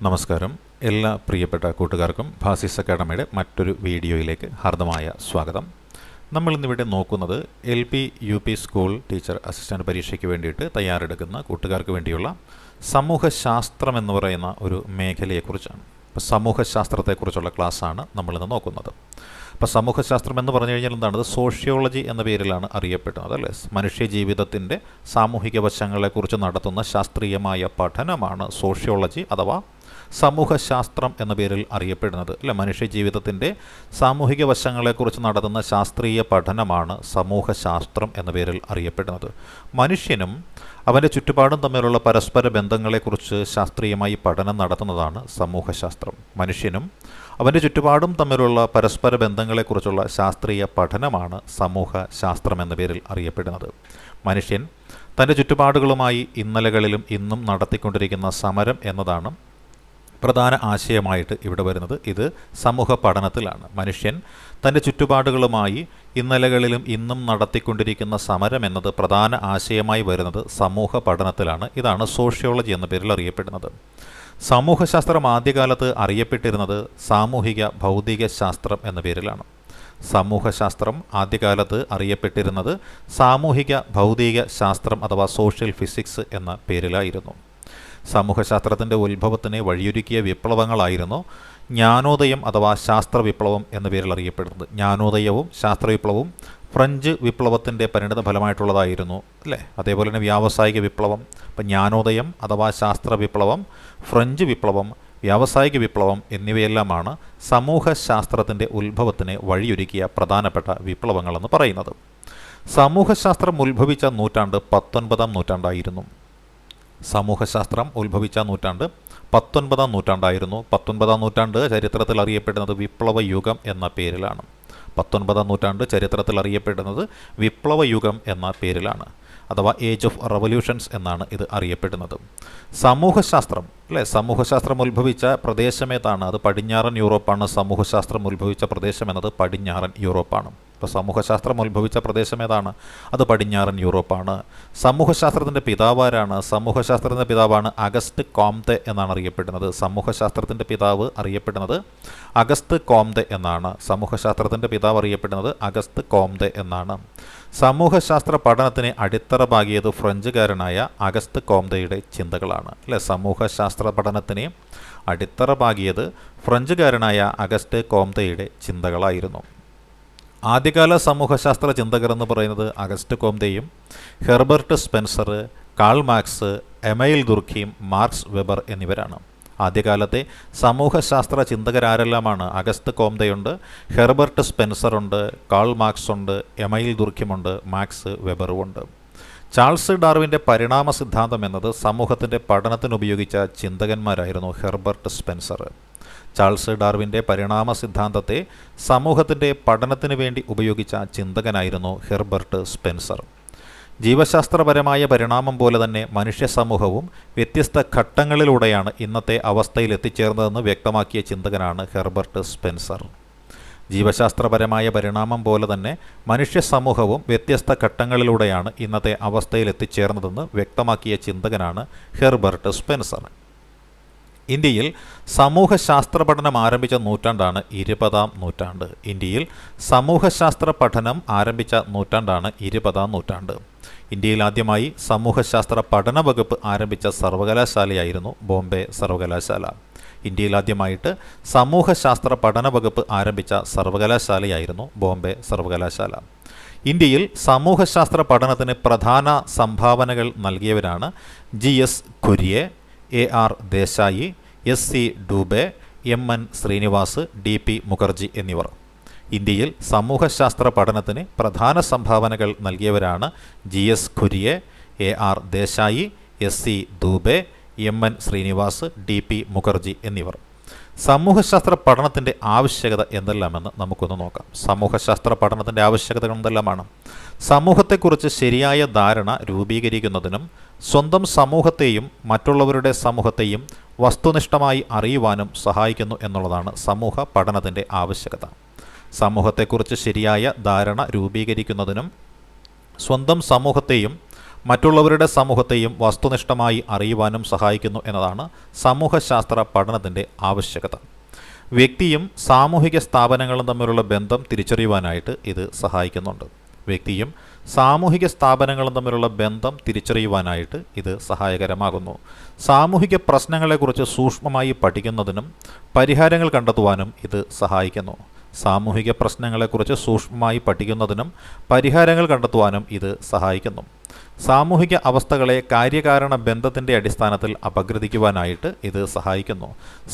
നമസ്കാരം. എല്ലാ പ്രിയപ്പെട്ട കൂട്ടുകാർക്കും ഭാസിസ് അക്കാഡമിയുടെ മറ്റൊരു വീഡിയോയിലേക്ക് ഹാർദമായ സ്വാഗതം. നമ്മളിന്നിവിടെ നോക്കുന്നത് LP UP school teacher assistant പരീക്ഷയ്ക്ക് വേണ്ടിയിട്ട് തയ്യാറെടുക്കുന്ന കൂട്ടുകാർക്ക് വേണ്ടിയുള്ള സമൂഹശാസ്ത്രം എന്ന് പറയുന്ന ഒരു മേഖലയെക്കുറിച്ചാണ്. അപ്പോൾ സമൂഹശാസ്ത്രത്തെക്കുറിച്ചുള്ള ക്ലാസ്സാണ് നമ്മളിന്ന് നോക്കുന്നത്. അപ്പോൾ സമൂഹശാസ്ത്രം എന്ന് പറഞ്ഞു കഴിഞ്ഞാൽ എന്താണ്? സോഷ്യോളജി എന്ന പേരിലാണ് അറിയപ്പെടുന്നത്, അല്ലേ? മനുഷ്യ ജീവിതത്തിൻ്റെ സാമൂഹിക വശങ്ങളെക്കുറിച്ച് നടത്തുന്ന ശാസ്ത്രീയമായ പഠനമാണ് സോഷ്യോളജി അഥവാ സമൂഹശാസ്ത്രം എന്ന പേരിൽ അറിയപ്പെടുന്നത്, അല്ലെ? മനുഷ്യ ജീവിതത്തിൻ്റെ സാമൂഹിക വശങ്ങളെക്കുറിച്ച് നടത്തുന്ന ശാസ്ത്രീയ പഠനമാണ് സമൂഹശാസ്ത്രം എന്ന പേരിൽ അറിയപ്പെടുന്നത്. മനുഷ്യനും അവൻ്റെ ചുറ്റുപാടും തമ്മിലുള്ള പരസ്പര ബന്ധങ്ങളെക്കുറിച്ച് ശാസ്ത്രീയമായി പഠനം നടത്തുന്നതാണ് സമൂഹശാസ്ത്രം. മനുഷ്യനും അവൻ്റെ ചുറ്റുപാടും തമ്മിലുള്ള പരസ്പര ബന്ധങ്ങളെക്കുറിച്ചുള്ള ശാസ്ത്രീയ പഠനമാണ് സമൂഹശാസ്ത്രം എന്ന പേരിൽ അറിയപ്പെടുന്നത്. മനുഷ്യൻ തൻ്റെ ചുറ്റുപാടുകളുമായി ഇന്നലകളിലും ഇന്നും നടത്തിക്കൊണ്ടിരിക്കുന്ന സമരം എന്നതാണ് പ്രധാന ആശയമായിട്ട് ഇവിടെ വരുന്നത്. ഇത് സമൂഹ പഠനത്തിലാണ്. മനുഷ്യൻ തൻ്റെ ചുറ്റുപാടുകളുമായി ഇന്നലകളിലും ഇന്നും നടത്തിക്കൊണ്ടിരിക്കുന്ന സമരം എന്നത് പ്രധാന ആശയമായി വരുന്നത് സമൂഹ പഠനത്തിലാണ്. ഇതാണ് സോഷ്യോളജി എന്ന പേരിൽ അറിയപ്പെടുന്നത്. സമൂഹശാസ്ത്രം ആദ്യകാലത്ത് അറിയപ്പെട്ടിരുന്നത് സാമൂഹിക ഭൗതിക ശാസ്ത്രം എന്ന പേരിലാണ്. സമൂഹശാസ്ത്രം ആദ്യകാലത്ത് അറിയപ്പെട്ടിരുന്നത് സാമൂഹിക ഭൗതിക ശാസ്ത്രം അഥവാ സോഷ്യൽ ഫിസിക്സ് എന്ന പേരിലായിരുന്നു. സമൂഹശാസ്ത്രത്തിൻ്റെ ഉത്ഭവത്തിന് വഴിയൊരുക്കിയ വിപ്ലവങ്ങളായിരുന്നു ജ്ഞാനോദയം അഥവാ ശാസ്ത്രവിപ്ലവം എന്ന പേരിൽ അറിയപ്പെടുന്നത്. ജ്ഞാനോദയവും ശാസ്ത്രവിപ്ലവവും ഫ്രഞ്ച് വിപ്ലവത്തിൻ്റെ പരിണിത ഫലമായിട്ടുള്ളതായിരുന്നു, അല്ലേ? അതേപോലെ തന്നെ വ്യാവസായിക വിപ്ലവം. ഇപ്പം ജ്ഞാനോദയം അഥവാ ശാസ്ത്രവിപ്ലവം, ഫ്രഞ്ച് വിപ്ലവം, വ്യാവസായിക വിപ്ലവം എന്നിവയെല്ലാമാണ് സമൂഹശാസ്ത്രത്തിൻ്റെ ഉത്ഭവത്തിന് വഴിയൊരുക്കിയ പ്രധാനപ്പെട്ട വിപ്ലവങ്ങളെന്ന് പറയുന്നത്. സമൂഹശാസ്ത്രം ഉത്ഭവിച്ച നൂറ്റാണ്ട് 19-ാം നൂറ്റാണ്ടായിരുന്നു. സമൂഹശാസ്ത്രം ഉത്ഭവിച്ച നൂറ്റാണ്ട് 19-ാം നൂറ്റാണ്ടായിരുന്നു. 19-ാം നൂറ്റാണ്ട് ചരിത്രത്തിൽ അറിയപ്പെടുന്നത് വിപ്ലവ യുഗം എന്ന പേരിലാണ്. 19-ാം നൂറ്റാണ്ട് ചരിത്രത്തിൽ അറിയപ്പെടുന്നത് വിപ്ലവ യുഗം എന്ന പേരിലാണ്, അഥവാ ഏജ് ഓഫ് റവല്യൂഷൻസ് എന്നാണ് ഇത് അറിയപ്പെടുന്നത്. സമൂഹശാസ്ത്രം, അല്ലേ? സമൂഹശാസ്ത്രം ഉത്ഭവിച്ച പ്രദേശമേതാണ്? അത് പടിഞ്ഞാറൻ യൂറോപ്പാണ്. സമൂഹശാസ്ത്രം ഉത്ഭവിച്ച പ്രദേശം എന്നത് പടിഞ്ഞാറൻ യൂറോപ്പാണ്. ഇപ്പോൾ സമൂഹശാസ്ത്രം ഉത്ഭവിച്ച പ്രദേശം ഏതാണ്? അത് പടിഞ്ഞാറൻ യൂറോപ്പാണ്. സമൂഹശാസ്ത്രത്തിൻ്റെ പിതാവാരാണ്? സമൂഹശാസ്ത്രത്തിൻ്റെ പിതാവാണ് അഗസ്റ്റ് കോംതെ എന്നാണ് അറിയപ്പെടുന്നത്. സമൂഹശാസ്ത്രത്തിൻ്റെ പിതാവ് അറിയപ്പെടുന്നത് അഗസ്റ്റ് കോംതെ എന്നാണ്. സമൂഹശാസ്ത്രത്തിൻ്റെ പിതാവ് അറിയപ്പെടുന്നത് അഗസ്റ്റ് കോംതെ എന്നാണ്. സമൂഹശാസ്ത്ര പഠനത്തിന് അടിത്തറ പാകിയത് ഫ്രഞ്ചുകാരനായ അഗസ്റ്റ് കോംതെയുടെ ചിന്തകളാണ്, അല്ലേ? സമൂഹശാസ്ത്ര പഠനത്തിന് അടിത്തറ പാകിയത് ഫ്രഞ്ചുകാരനായ അഗസ്റ്റ് കോംതെയുടെ ചിന്തകളായിരുന്നു. ആദ്യകാല സമൂഹശാസ്ത്ര ചിന്തകർ എന്ന് പറയുന്നത് അഗസ്റ്റ് കോംതെയും Herbert Spencer, Karl Marx, Emile Durkheim, Marx Weber എന്നിവരാണ്. ആദ്യകാലത്തെ സമൂഹശാസ്ത്ര ചിന്തകരാരെല്ലാമാണ്? അഗസ്റ്റ് കോംതെയുണ്ട്, ഹെർബർട്ട് സ്പെൻസറുണ്ട്, കാൾ മാർക്സ് ഉണ്ട്, എമൈൽ ദുർഖീമുണ്ട്, മാക്സ് വെബറുമുണ്ട്. ചാൾസ് ഡാർവിൻ്റെ പരിണാമ സിദ്ധാന്തം എന്നത് സമൂഹത്തിൻ്റെ പഠനത്തിനുപയോഗിച്ച ചിന്തകന്മാരായിരുന്നു ഹെർബർട്ട് സ്പെൻസർ. ചാൾസ് ഡാർവിൻ്റെ പരിണാമ സിദ്ധാന്തത്തെ സമൂഹത്തിൻ്റെ പഠനത്തിന് വേണ്ടി ഉപയോഗിച്ച ചിന്തകനായിരുന്നു ഹെർബർട്ട് സ്പെൻസർ. ജീവശാസ്ത്രപരമായ പരിണാമം പോലെ തന്നെ മനുഷ്യ സമൂഹവും വ്യത്യസ്ത ഘട്ടങ്ങളിലൂടെയാണ് ഇന്നത്തെ അവസ്ഥയിൽ എത്തിച്ചേർന്നതെന്ന് വ്യക്തമാക്കിയ ചിന്തകനാണ് ഹെർബർട്ട് സ്പെൻസർ. ജീവശാസ്ത്രപരമായ പരിണാമം പോലെ തന്നെ മനുഷ്യ സമൂഹവും വ്യത്യസ്ത ഘട്ടങ്ങളിലൂടെയാണ് ഇന്നത്തെ അവസ്ഥയിൽ എത്തിച്ചേർന്നതെന്ന് വ്യക്തമാക്കിയ ചിന്തകനാണ് ഹെർബർട്ട് സ്പെൻസർ. ഇന്ത്യയിൽ സമൂഹശാസ്ത്ര പഠനം ആരംഭിച്ച നൂറ്റാണ്ടാണ് 20-ാം നൂറ്റാണ്ട്. ഇന്ത്യയിൽ സമൂഹശാസ്ത്ര പഠനം ആരംഭിച്ച നൂറ്റാണ്ടാണ് 20-ാം നൂറ്റാണ്ട്. ഇന്ത്യയിൽ ആദ്യമായി സമൂഹശാസ്ത്ര പഠന വകുപ്പ് ആരംഭിച്ച സർവകലാശാലയായിരുന്നു ബോംബെ സർവകലാശാല. ഇന്ത്യയിൽ ആദ്യമായിട്ട് സമൂഹശാസ്ത്ര പഠന വകുപ്പ് ആരംഭിച്ച സർവകലാശാലയായിരുന്നു ബോംബെ സർവകലാശാല. ഇന്ത്യയിൽ സമൂഹശാസ്ത്ര പഠനത്തിന് പ്രധാന സംഭാവനകൾ നൽകിയവരാണ് GS Kurian, AR Desai, SC Dube, MN Srinivas, DP Mukherjee എന്നിവർ. ഇന്ത്യയിൽ സമൂഹശാസ്ത്ര പഠനത്തിന് പ്രധാന സംഭാവനകൾ നൽകിയവരാണ് GS Kurian, AR Desai, SC Dube, MN Srinivas, DP Mukherjee എന്നിവർ. സമൂഹശാസ്ത്ര പഠനത്തിൻ്റെ ആവശ്യകത എന്തെല്ലാമെന്ന് നമുക്കൊന്ന് നോക്കാം. സമൂഹശാസ്ത്ര പഠനത്തിൻ്റെ ആവശ്യകതകൾ എന്തെല്ലാമാണ്? സമൂഹത്തെക്കുറിച്ച് ശരിയായ ധാരണ രൂപീകരിക്കുന്നതിനും സ്വന്തം സമൂഹത്തെയും മറ്റുള്ളവരുടെ സമൂഹത്തെയും വസ്തുനിഷ്ഠമായി അറിയുവാനും സഹായിക്കുന്നു എന്നുള്ളതാണ് സമൂഹ പഠനത്തിൻ്റെ ആവശ്യകത. സമൂഹത്തെക്കുറിച്ച് ശരിയായ ധാരണ രൂപീകരിക്കുന്നതിനും സ്വന്തം സമൂഹത്തെയും മറ്റുള്ളവരുടെ സമൂഹത്തെയും വസ്തുനിഷ്ഠമായി അറിയുവാനും സഹായിക്കുന്നു എന്നതാണ് സമൂഹശാസ്ത്ര പഠനത്തിൻ്റെ ആവശ്യകത. വ്യക്തിയും സാമൂഹിക സ്ഥാപനങ്ങളും തമ്മിലുള്ള ബന്ധം തിരിച്ചറിയുവാനായിട്ട് ഇത് സഹായിക്കുന്നുണ്ട്. വ്യക്തിയും സാമൂഹിക സ്ഥാപനങ്ങളും തമ്മിലുള്ള ബന്ധം തിരിച്ചറിയുവാനായിട്ട് ഇത് സഹായകരമാകുന്നു. സാമൂഹിക പ്രശ്നങ്ങളെക്കുറിച്ച് സൂക്ഷ്മമായി പഠിക്കുന്നതിനും പരിഹാരങ്ങൾ കണ്ടെത്തുവാനും ഇത് സഹായിക്കുന്നു. സാമൂഹിക പ്രശ്നങ്ങളെക്കുറിച്ച് സൂക്ഷ്മമായി പഠിക്കുന്നതിനും പരിഹാരങ്ങൾ കണ്ടെത്തുവാനും ഇത് സഹായിക്കുന്നു. സാമൂഹിക അവസ്ഥകളെ കാര്യകാരണ ബന്ധത്തിൻ്റെ അടിസ്ഥാനത്തിൽ അപഗ്രഥിക്കുവാനായിട്ട് ഇത് സഹായിക്കുന്നു.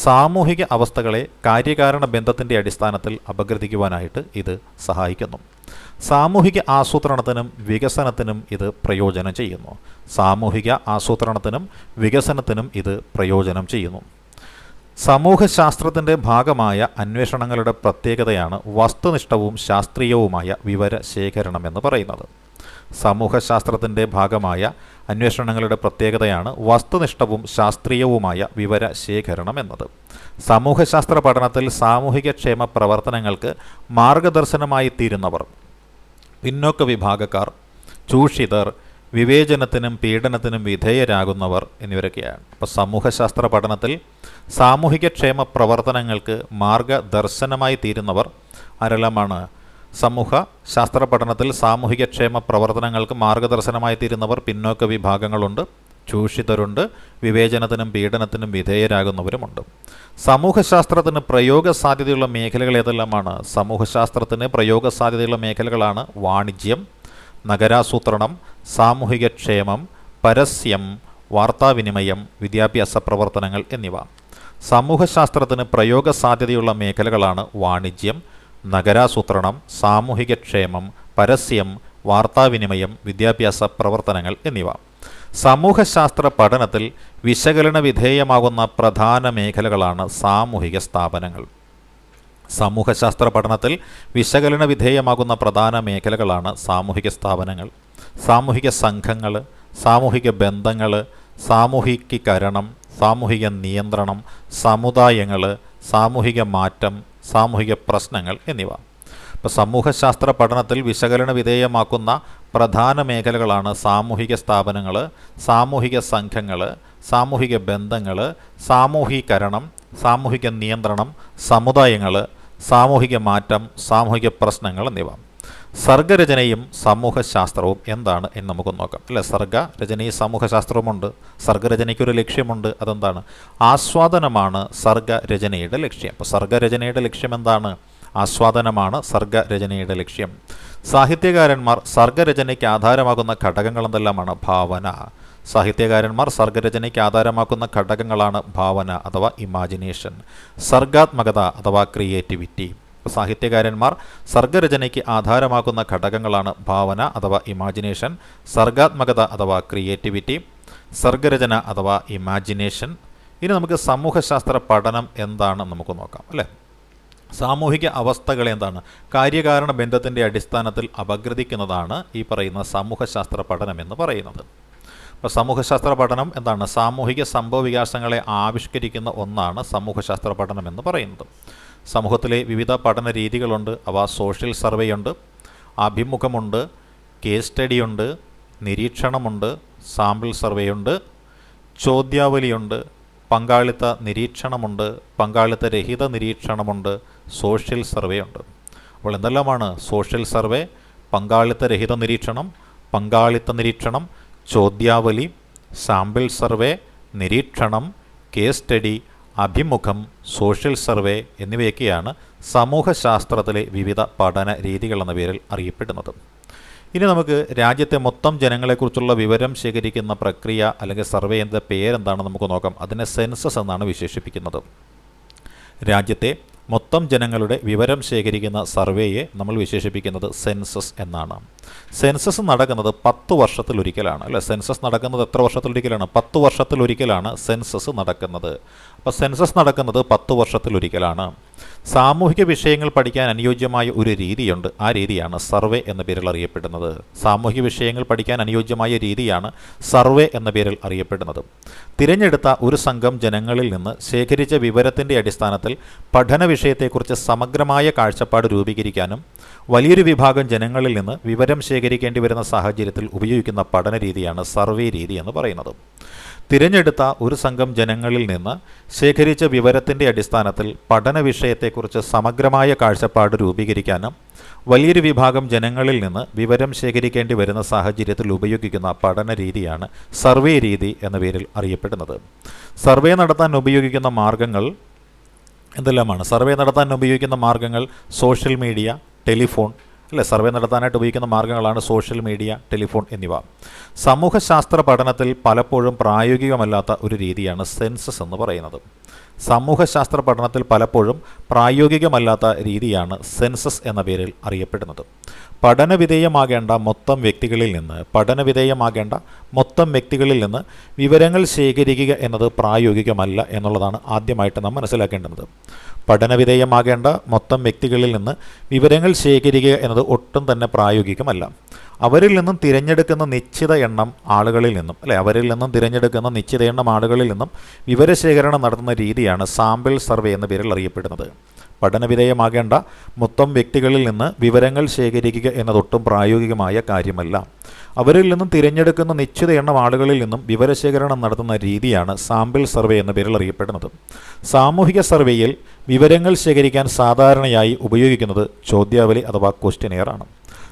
സാമൂഹിക അവസ്ഥകളെ കാര്യകാരണ ബന്ധത്തിൻ്റെ അടിസ്ഥാനത്തിൽ അപഗ്രഥിക്കുവാനായിട്ട് ഇത് സഹായിക്കുന്നു. സാമൂഹിക ആസൂത്രണത്തിനും വികസനത്തിനും ഇത് പ്രയോജനം ചെയ്യുന്നു. സാമൂഹിക ആസൂത്രണത്തിനും വികസനത്തിനും ഇത് പ്രയോജനം ചെയ്യുന്നു. സമൂഹശാസ്ത്രത്തിൻ്റെ ഭാഗമായ അന്വേഷണങ്ങളുടെ പ്രത്യേകതയാണ് വസ്തുനിഷ്ഠവും ശാസ്ത്രീയവുമായ വിവര ശേഖരണം എന്ന് പറയുന്നത്. സമൂഹശാസ്ത്രത്തിൻ്റെ ഭാഗമായ അന്വേഷണങ്ങളുടെ പ്രത്യേകതയാണ് വസ്തുനിഷ്ഠവും ശാസ്ത്രീയവുമായ വിവര ശേഖരണം എന്നത്. സമൂഹശാസ്ത്ര പഠനത്തിൽ സാമൂഹിക ക്ഷേമ പ്രവർത്തനങ്ങൾക്ക് മാർഗദർശനമായി തീരുന്നവർ പിന്നോക്ക വിഭാഗക്കാർ, ചൂഷിതർ, വിവേചനത്തിനും പീഡനത്തിനും വിധേയരാകുന്നവർ എന്നിവരൊക്കെയാണ്. അപ്പോൾ സമൂഹശാസ്ത്ര പഠനത്തിൽ സാമൂഹിക ക്ഷേമ പ്രവർത്തനങ്ങൾക്ക് മാർഗദർശനമായി തീരുന്നവർ ആരെല്ലാമാണ്? സമൂഹ ശാസ്ത്ര പഠനത്തിൽ സാമൂഹിക ക്ഷേമ പ്രവർത്തനങ്ങൾക്ക് മാർഗദർശനമായി തീരുന്നവർ പിന്നോക്ക വിഭാഗങ്ങളുണ്ട്, ചൂഷിതരുണ്ട്, വിവേചനത്തിനും പീഡനത്തിനും വിധേയരാകുന്നവരുമുണ്ട്. സമൂഹശാസ്ത്രത്തിന് പ്രയോഗ സാധ്യതയുള്ള മേഖലകൾ ഏതെല്ലാമാണ്? സമൂഹശാസ്ത്രത്തിന് പ്രയോഗ സാധ്യതയുള്ള മേഖലകളാണ് വാണിജ്യം, നഗരാസൂത്രണം, സാമൂഹിക ക്ഷേമം, പരസ്യം, വാർത്താവിനിമയം, വിദ്യാഭ്യാസ പ്രവർത്തനങ്ങൾ എന്നിവ. സമൂഹശാസ്ത്രത്തിന് പ്രയോഗ സാധ്യതയുള്ള മേഖലകളാണ് വാണിജ്യം, നഗരാസൂത്രണം, സാമൂഹിക ക്ഷേമം, പരസ്യം, വാർത്താവിനിമയം, വിദ്യാഭ്യാസ പ്രവർത്തനങ്ങൾ എന്നിവ. സമൂഹശാസ്ത്ര പഠനത്തിൽ വിശകലന വിധേയമാകുന്ന പ്രധാന മേഖലകളാണ് സാമൂഹിക സ്ഥാപനങ്ങൾ. സമൂഹശാസ്ത്ര പഠനത്തിൽ വിശകലന വിധേയമാകുന്ന പ്രധാന മേഖലകളാണ് സാമൂഹിക സ്ഥാപനങ്ങൾ, സാമൂഹിക സംഘങ്ങൾ, സാമൂഹിക ബന്ധങ്ങൾ, സാമൂഹികീകരണം, സാമൂഹിക നിയന്ത്രണം, സമുദായങ്ങൾ, സാമൂഹിക മാറ്റം, സാമൂഹിക പ്രശ്നങ്ങൾ എന്നിവ. ഇപ്പോൾ സമൂഹശാസ്ത്ര പഠനത്തിൽ വിശകലന വിധേയമാക്കുന്ന പ്രധാന മേഖലകളാണ് സാമൂഹിക സ്ഥാപനങ്ങൾ, സാമൂഹിക സംഘങ്ങൾ, സാമൂഹിക ബന്ധങ്ങൾ, സാമൂഹീകരണം, സാമൂഹിക നിയന്ത്രണം, സമുദായങ്ങൾ, സാമൂഹിക മാറ്റം, സാമൂഹിക പ്രശ്നങ്ങൾ എന്നിവ. സർഗരചനയും സമൂഹശാസ്ത്രവും എന്താണ് എന്ന് നമുക്ക് നോക്കാം. അല്ലേ, സർഗരചനയും സമൂഹശാസ്ത്രവുമുണ്ട്. സർഗരചനയ്ക്കൊരു ലക്ഷ്യമുണ്ട്. അതെന്താണ്? ആസ്വാദനമാണ് സർഗരചനയുടെ ലക്ഷ്യം. അപ്പോൾ സർഗരചനയുടെ ലക്ഷ്യം എന്താണ്? ആസ്വാദനമാണ് സർഗരചനയുടെ ലക്ഷ്യം. സാഹിത്യകാരന്മാർ സർഗരചനയ്ക്ക് ആധാരമാകുന്ന ഘടകങ്ങൾ എന്തെല്ലാമാണ്? ഭാവന. സാഹിത്യകാരന്മാർ സർഗരചനയ്ക്ക് ആധാരമാക്കുന്ന ഘടകങ്ങളാണ് ഭാവന അഥവാ ഇമാജിനേഷൻ, സർഗാത്മകത അഥവാ ക്രിയേറ്റിവിറ്റി. സാഹിത്യകാരന്മാർ സർഗരചനയ്ക്ക് ആധാരമാക്കുന്ന ഘടകങ്ങളാണ് ഭാവന അഥവാ ഇമാജിനേഷൻ, സർഗാത്മകത അഥവാ ക്രിയേറ്റിവിറ്റി, സർഗരചന അഥവാ ഇമാജിനേഷൻ. ഇനി നമുക്ക് സമൂഹശാസ്ത്ര പഠനം എന്താണെന്ന് നമുക്ക് നോക്കാം. അല്ലേ, സാമൂഹിക അവസ്ഥകൾ എന്താണ്? കാര്യകാരണ ബന്ധത്തിൻ്റെ അടിസ്ഥാനത്തിൽ അപഗ്രഥിക്കുന്നതാണ് ഈ പറയുന്ന സമൂഹശാസ്ത്ര പഠനം എന്ന് പറയുന്നത്. അപ്പോൾ സമൂഹശാസ്ത്ര പഠനം എന്താണ്? സാമൂഹിക സംഭവ വികാസങ്ങളെ ആവിഷ്കരിക്കുന്ന ഒന്നാണ് സമൂഹശാസ്ത്ര പഠനം എന്ന് പറയുന്നത്. സമൂഹത്തിലെ വിവിധ പഠന രീതികളുണ്ട്. അവ സോഷ്യൽ സർവേയുണ്ട്, അഭിമുഖമുണ്ട്, കേസ് സ്റ്റഡിയുണ്ട്, നിരീക്ഷണമുണ്ട്, സാമ്പിൾ സർവേയുണ്ട്, ചോദ്യാവലിയുണ്ട്, പങ്കാളിത്ത നിരീക്ഷണമുണ്ട്, പങ്കാളിത്ത രഹിത നിരീക്ഷണമുണ്ട്, സോഷ്യൽ സർവേ ഉണ്ട്. അപ്പോൾ എന്തെല്ലാമാണ്? സോഷ്യൽ സർവേ, പങ്കാളിത്ത രഹിത നിരീക്ഷണം, പങ്കാളിത്ത നിരീക്ഷണം, ചോദ്യാവലി, സാമ്പിൾ സർവേ, നിരീക്ഷണം, കേസ് സ്റ്റഡി, അഭിമുഖം, സോഷ്യൽ സർവേ എന്നിവയൊക്കെയാണ് സമൂഹശാസ്ത്രത്തിലെ വിവിധ പഠന രീതികൾ എന്ന പേരിൽ അറിയപ്പെടുന്നത്. ഇനി നമുക്ക് രാജ്യത്തെ മൊത്തം ജനങ്ങളെക്കുറിച്ചുള്ള വിവരം ശേഖരിക്കുന്ന പ്രക്രിയ അല്ലെങ്കിൽ സർവേ എന്ന പേരെന്താണെന്ന് നമുക്ക് നോക്കാം. അതിനെ സെൻസസ് എന്നാണ് വിശേഷിപ്പിക്കുന്നത്. രാജ്യത്തെ മൊത്തം ജനങ്ങളുടെ വിവരം ശേഖരിക്കുന്ന സർവേയെ നമ്മൾ വിശേഷിപ്പിക്കുന്നത് സെൻസസ് എന്നാണ്. സെൻസസ് നടക്കുന്നത് 10 വർഷത്തിലൊരിക്കലാണ്. അല്ലേ, സെൻസസ് നടക്കുന്നത് എത്ര വർഷത്തിലൊരിക്കലാണ്? 10 വർഷത്തിലൊരിക്കലാണ് സെൻസസ് നടക്കുന്നത്. അപ്പോൾ സെൻസസ് നടക്കുന്നത് 10 വർഷത്തിലൊരിക്കലാണ്. സാമൂഹിക വിഷയങ്ങൾ പഠിക്കാൻ അനുയോജ്യമായ ഒരു രീതിയുണ്ട്. ആ രീതിയാണ് സർവേ എന്ന പേരിൽ അറിയപ്പെടുന്നത്. സാമൂഹിക വിഷയങ്ങൾ പഠിക്കാൻ അനുയോജ്യമായ രീതിയാണ് സർവേ എന്ന പേരിൽ അറിയപ്പെടുന്നത്. തിരഞ്ഞെടുത്ത ഒരു സംഘം ജനങ്ങളിൽ നിന്ന് ശേഖരിച്ച വിവരത്തിൻ്റെ അടിസ്ഥാനത്തിൽ പഠന വിഷയത്തെക്കുറിച്ച് സമഗ്രമായ കാഴ്ചപ്പാട് രൂപീകരിക്കാനും വലിയൊരു വിഭാഗം ജനങ്ങളിൽ നിന്ന് വിവരം ശേഖരിക്കേണ്ടി വരുന്ന സാഹചര്യത്തിൽ ഉപയോഗിക്കുന്ന പഠന രീതിയാണ് സർവേ രീതി എന്ന് പറയുന്നത്. തിരഞ്ഞെടുത്ത ഒരു സംഘം ജനങ്ങളിൽ നിന്ന് ശേഖരിച്ച വിവരത്തിൻ്റെ അടിസ്ഥാനത്തിൽ പഠന വിഷയത്തെക്കുറിച്ച് സമഗ്രമായ കാഴ്ചപ്പാട് രൂപീകരിക്കാനും വലിയൊരു വിഭാഗം ജനങ്ങളിൽ നിന്ന് വിവരം ശേഖരിക്കേണ്ടി വരുന്ന സാഹചര്യത്തിൽ ഉപയോഗിക്കുന്ന പഠന രീതിയാണ് സർവേ രീതി എന്ന പേരിൽ അറിയപ്പെടുന്നത്. സർവേ നടത്താൻ ഉപയോഗിക്കുന്ന മാർഗങ്ങൾ എന്തെല്ലാമാണ്? സർവേ നടത്താൻ ഉപയോഗിക്കുന്ന മാർഗങ്ങൾ സോഷ്യൽ മീഡിയ, ടെലിഫോൺ, സർവേ നടത്താനായിട്ട് ഉപയോഗിക്കുന്ന മാർഗ്ഗങ്ങളാണ് സോഷ്യൽ മീഡിയ, ടെലിഫോൺ എന്നിവ. സമൂഹശാസ്ത്ര പഠനത്തിൽ പലപ്പോഴും പ്രായോഗികമല്ലാത്ത ഒരു രീതിയാണ് സെൻസസ് എന്ന് പറയുന്നത്. സമൂഹശാസ്ത്ര പഠനത്തിൽ പലപ്പോഴും പ്രായോഗികമല്ലാത്ത രീതിയാണ് സെൻസസ് എന്ന പേരിൽ അറിയപ്പെടുന്നത്. പഠനവിധേയമാകേണ്ട മൊത്തം വ്യക്തികളിൽ നിന്ന് വിവരങ്ങൾ ശേഖരിക്കുക എന്നത് പ്രായോഗികമല്ല എന്നുള്ളതാണ് ആദ്യമായിട്ട് നാം മനസ്സിലാക്കേണ്ടത്. പഠനവിധേയമാകേണ്ട മൊത്തം വ്യക്തികളിൽ നിന്ന് വിവരങ്ങൾ ശേഖരിക്കുക എന്നത് ഒട്ടും തന്നെ പ്രായോഗികമല്ല. അവരിൽ നിന്നും തിരഞ്ഞെടുക്കുന്ന നിശ്ചിത എണ്ണം ആളുകളിൽ നിന്നും വിവരശേഖരണം നടത്തുന്ന രീതിയാണ് സാമ്പിൾ സർവേ എന്ന പേരിൽ അറിയപ്പെടുന്നത്. പഠനവിധേയമാകേണ്ട മൊത്തം വ്യക്തികളിൽ നിന്ന് വിവരങ്ങൾ ശേഖരിക്കുക എന്നതൊട്ടും പ്രായോഗികമായ കാര്യമല്ല. അവരിൽ നിന്നും തിരഞ്ഞെടുക്കുന്ന നിശ്ചിത എണ്ണം ആളുകളിൽ നിന്നും വിവരശേഖരണം നടത്തുന്ന രീതിയാണ് സാമ്പിൾ സർവേ എന്ന പേരിൽ അറിയപ്പെടുന്നത്. സാമൂഹിക സർവേയിൽ വിവരങ്ങൾ ശേഖരിക്കാൻ സാധാരണയായി ഉപയോഗിക്കുന്നത് ചോദ്യാവലി അഥവാ ക്വസ്റ്റ്യനെയർ ആണ്.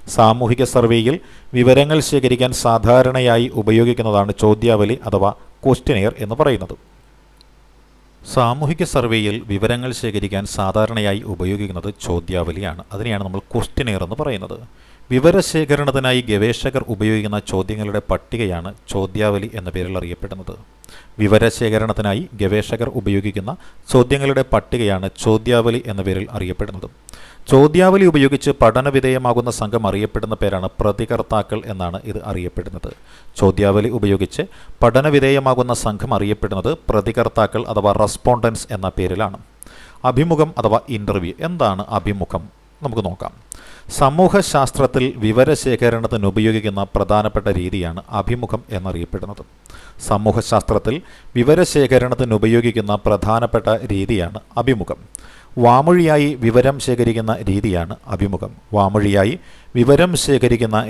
സാമൂഹിക സർവേയിൽ വിവരങ്ങൾ ശേഖരിക്കാൻ സാധാരണയായി ഉപയോഗിക്കുന്നതാണ് ചോദ്യാവലി അഥവാ ക്വസ്റ്റ്യനെയർ എന്ന് പറയുന്നത്. സാമൂഹിക സർവേയിൽ വിവരങ്ങൾ ശേഖരിക്കാൻ സാധാരണയായി ഉപയോഗിക്കുന്നത് ചോദ്യാവലിയാണ്. അതിനെയാണ് നമ്മൾ ക്വസ്റ്റ്യനെയർ എന്ന് പറയുന്നത്. വിവരശേഖരണത്തിനായി ഗവേഷകർ ഉപയോഗിക്കുന്ന ചോദ്യങ്ങളുടെ പട്ടികയാണ് ചോദ്യാവലി എന്ന പേരിൽ അറിയപ്പെടുന്നത്. വിവരശേഖരണത്തിനായി ഗവേഷകർ ഉപയോഗിക്കുന്ന ചോദ്യങ്ങളുടെ പട്ടികയാണ് ചോദ്യാവലി എന്ന പേരിൽ അറിയപ്പെടുന്നത്. ചോദ്യാവലി ഉപയോഗിച്ച് പഠനവിധേയമാകുന്ന സംഘം അറിയപ്പെടുന്ന പേരാണ് പ്രതികർത്താക്കൾ എന്നാണ് ഇത് അറിയപ്പെടുന്നത്. ചോദ്യാവലി ഉപയോഗിച്ച് പഠനവിധേയമാകുന്ന സംഘം അറിയപ്പെടുന്നത് പ്രതികർത്താക്കൾ അഥവാ റെസ്പോണ്ടൻസ് എന്ന പേരിലാണ്. അഭിമുഖം അഥവാ ഇൻ്റർവ്യൂ. എന്താണ് അഭിമുഖം? നമുക്ക് നോക്കാം. സമൂഹശാസ്ത്രത്തിൽ വിവരശേഖരണത്തിന് ഉപയോഗിക്കുന്ന പ്രധാനപ്പെട്ട രീതിയാണ് അഭിമുഖം എന്നറിയപ്പെടുന്നത്. സമൂഹശാസ്ത്രത്തിൽ വിവരശേഖരണത്തിന് ഉപയോഗിക്കുന്ന പ്രധാനപ്പെട്ട രീതിയാണ് അഭിമുഖം. വാമൊഴിയായി വിവരം ശേഖരിക്കുന്ന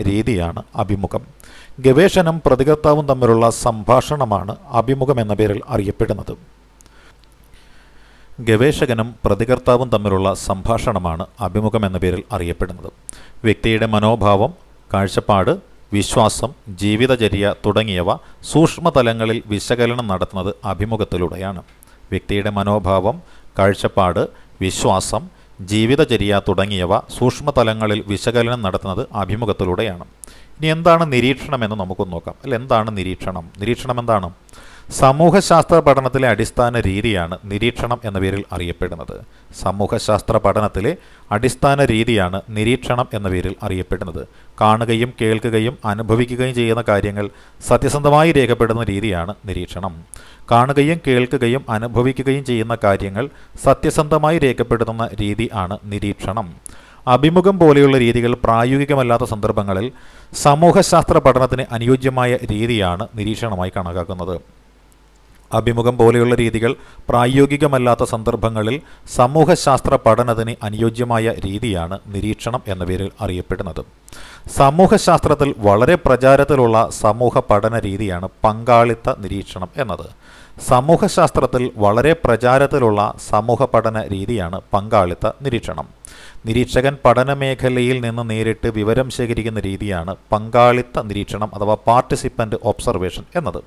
രീതിയാണ് അഭിമുഖം. ഗവേഷണം പ്രതികർത്താവും തമ്മിലുള്ള സംഭാഷണമാണ് അഭിമുഖം എന്ന പേരിൽ അറിയപ്പെടുന്നത്. ഗവേഷകനും പ്രതികർത്താവും തമ്മിലുള്ള സംഭാഷണമാണ് അഭിമുഖം എന്ന പേരിൽ അറിയപ്പെടുന്നത്. വ്യക്തിയുടെ മനോഭാവം, കാഴ്ചപ്പാട്, വിശ്വാസം, ജീവിതചര്യ തുടങ്ങിയവ സൂക്ഷ്മതലങ്ങളിൽ വിശകലനം നടത്തുന്നത് അഭിമുഖത്തിലൂടെയാണ്. വ്യക്തിയുടെ മനോഭാവം, കാഴ്ചപ്പാട്, വിശ്വാസം, ജീവിതചര്യ തുടങ്ങിയവ സൂക്ഷ്മതലങ്ങളിൽ വിശകലനം നടത്തുന്നത് അഭിമുഖത്തിലൂടെയാണ്. ഇനി എന്താണ് നിരീക്ഷണം എന്ന് നമുക്കൊന്ന് നോക്കാം. എന്താണ് നിരീക്ഷണം? നിരീക്ഷണം എന്താണ്? സമൂഹശാസ്ത്ര പഠനത്തിലെ അടിസ്ഥാന രീതിയാണ് നിരീക്ഷണം എന്ന പേരിൽ അറിയപ്പെടുന്നത്. സമൂഹശാസ്ത്ര പഠനത്തിലെ അടിസ്ഥാന രീതിയാണ് നിരീക്ഷണം എന്ന പേരിൽ അറിയപ്പെടുന്നത്. കാണുകയും കേൾക്കുകയും അനുഭവിക്കുകയും ചെയ്യുന്ന കാര്യങ്ങൾ സത്യസന്ധമായി രേഖപ്പെടുന്ന രീതിയാണ് നിരീക്ഷണം. കാണുകയും കേൾക്കുകയും അനുഭവിക്കുകയും ചെയ്യുന്ന കാര്യങ്ങൾ സത്യസന്ധമായി രേഖപ്പെടുത്തുന്ന രീതി ആണ് നിരീക്ഷണം. അഭിമുഖം പോലെയുള്ള രീതികൾ പ്രായോഗികമല്ലാത്ത സന്ദർഭങ്ങളിൽ സമൂഹശാസ്ത്ര പഠനത്തിന് അനുയോജ്യമായ രീതിയാണ് നിരീക്ഷണമായി കണക്കാക്കുന്നത്. അഭിമുഖം പോലെയുള്ള രീതികൾ പ്രായോഗികമല്ലാത്ത സന്ദർഭങ്ങളിൽ സമൂഹശാസ്ത്ര പഠനത്തിന് അനുയോജ്യമായ രീതിയാണ് നിരീക്ഷണം എന്ന പേരിൽ അറിയപ്പെടുന്നത്. സമൂഹശാസ്ത്രത്തിൽ വളരെ പ്രചാരത്തിലുള്ള സമൂഹ പഠന രീതിയാണ് പങ്കാളിത്ത നിരീക്ഷണം എന്നത്. സമൂഹശാസ്ത്രത്തിൽ വളരെ പ്രചാരത്തിലുള്ള സമൂഹ പഠന രീതിയാണ് പങ്കാളിത്ത നിരീക്ഷണം. നിരീക്ഷകൻ പഠനമേഖലയിൽ നിന്ന് നേരിട്ട് വിവരം ശേഖരിക്കുന്ന രീതിയാണ് പങ്കാളിത്ത നിരീക്ഷണം അഥവാ പാർട്ടിസിപ്പൻ്റ് ഒബ്സർവേഷൻ എന്നത്.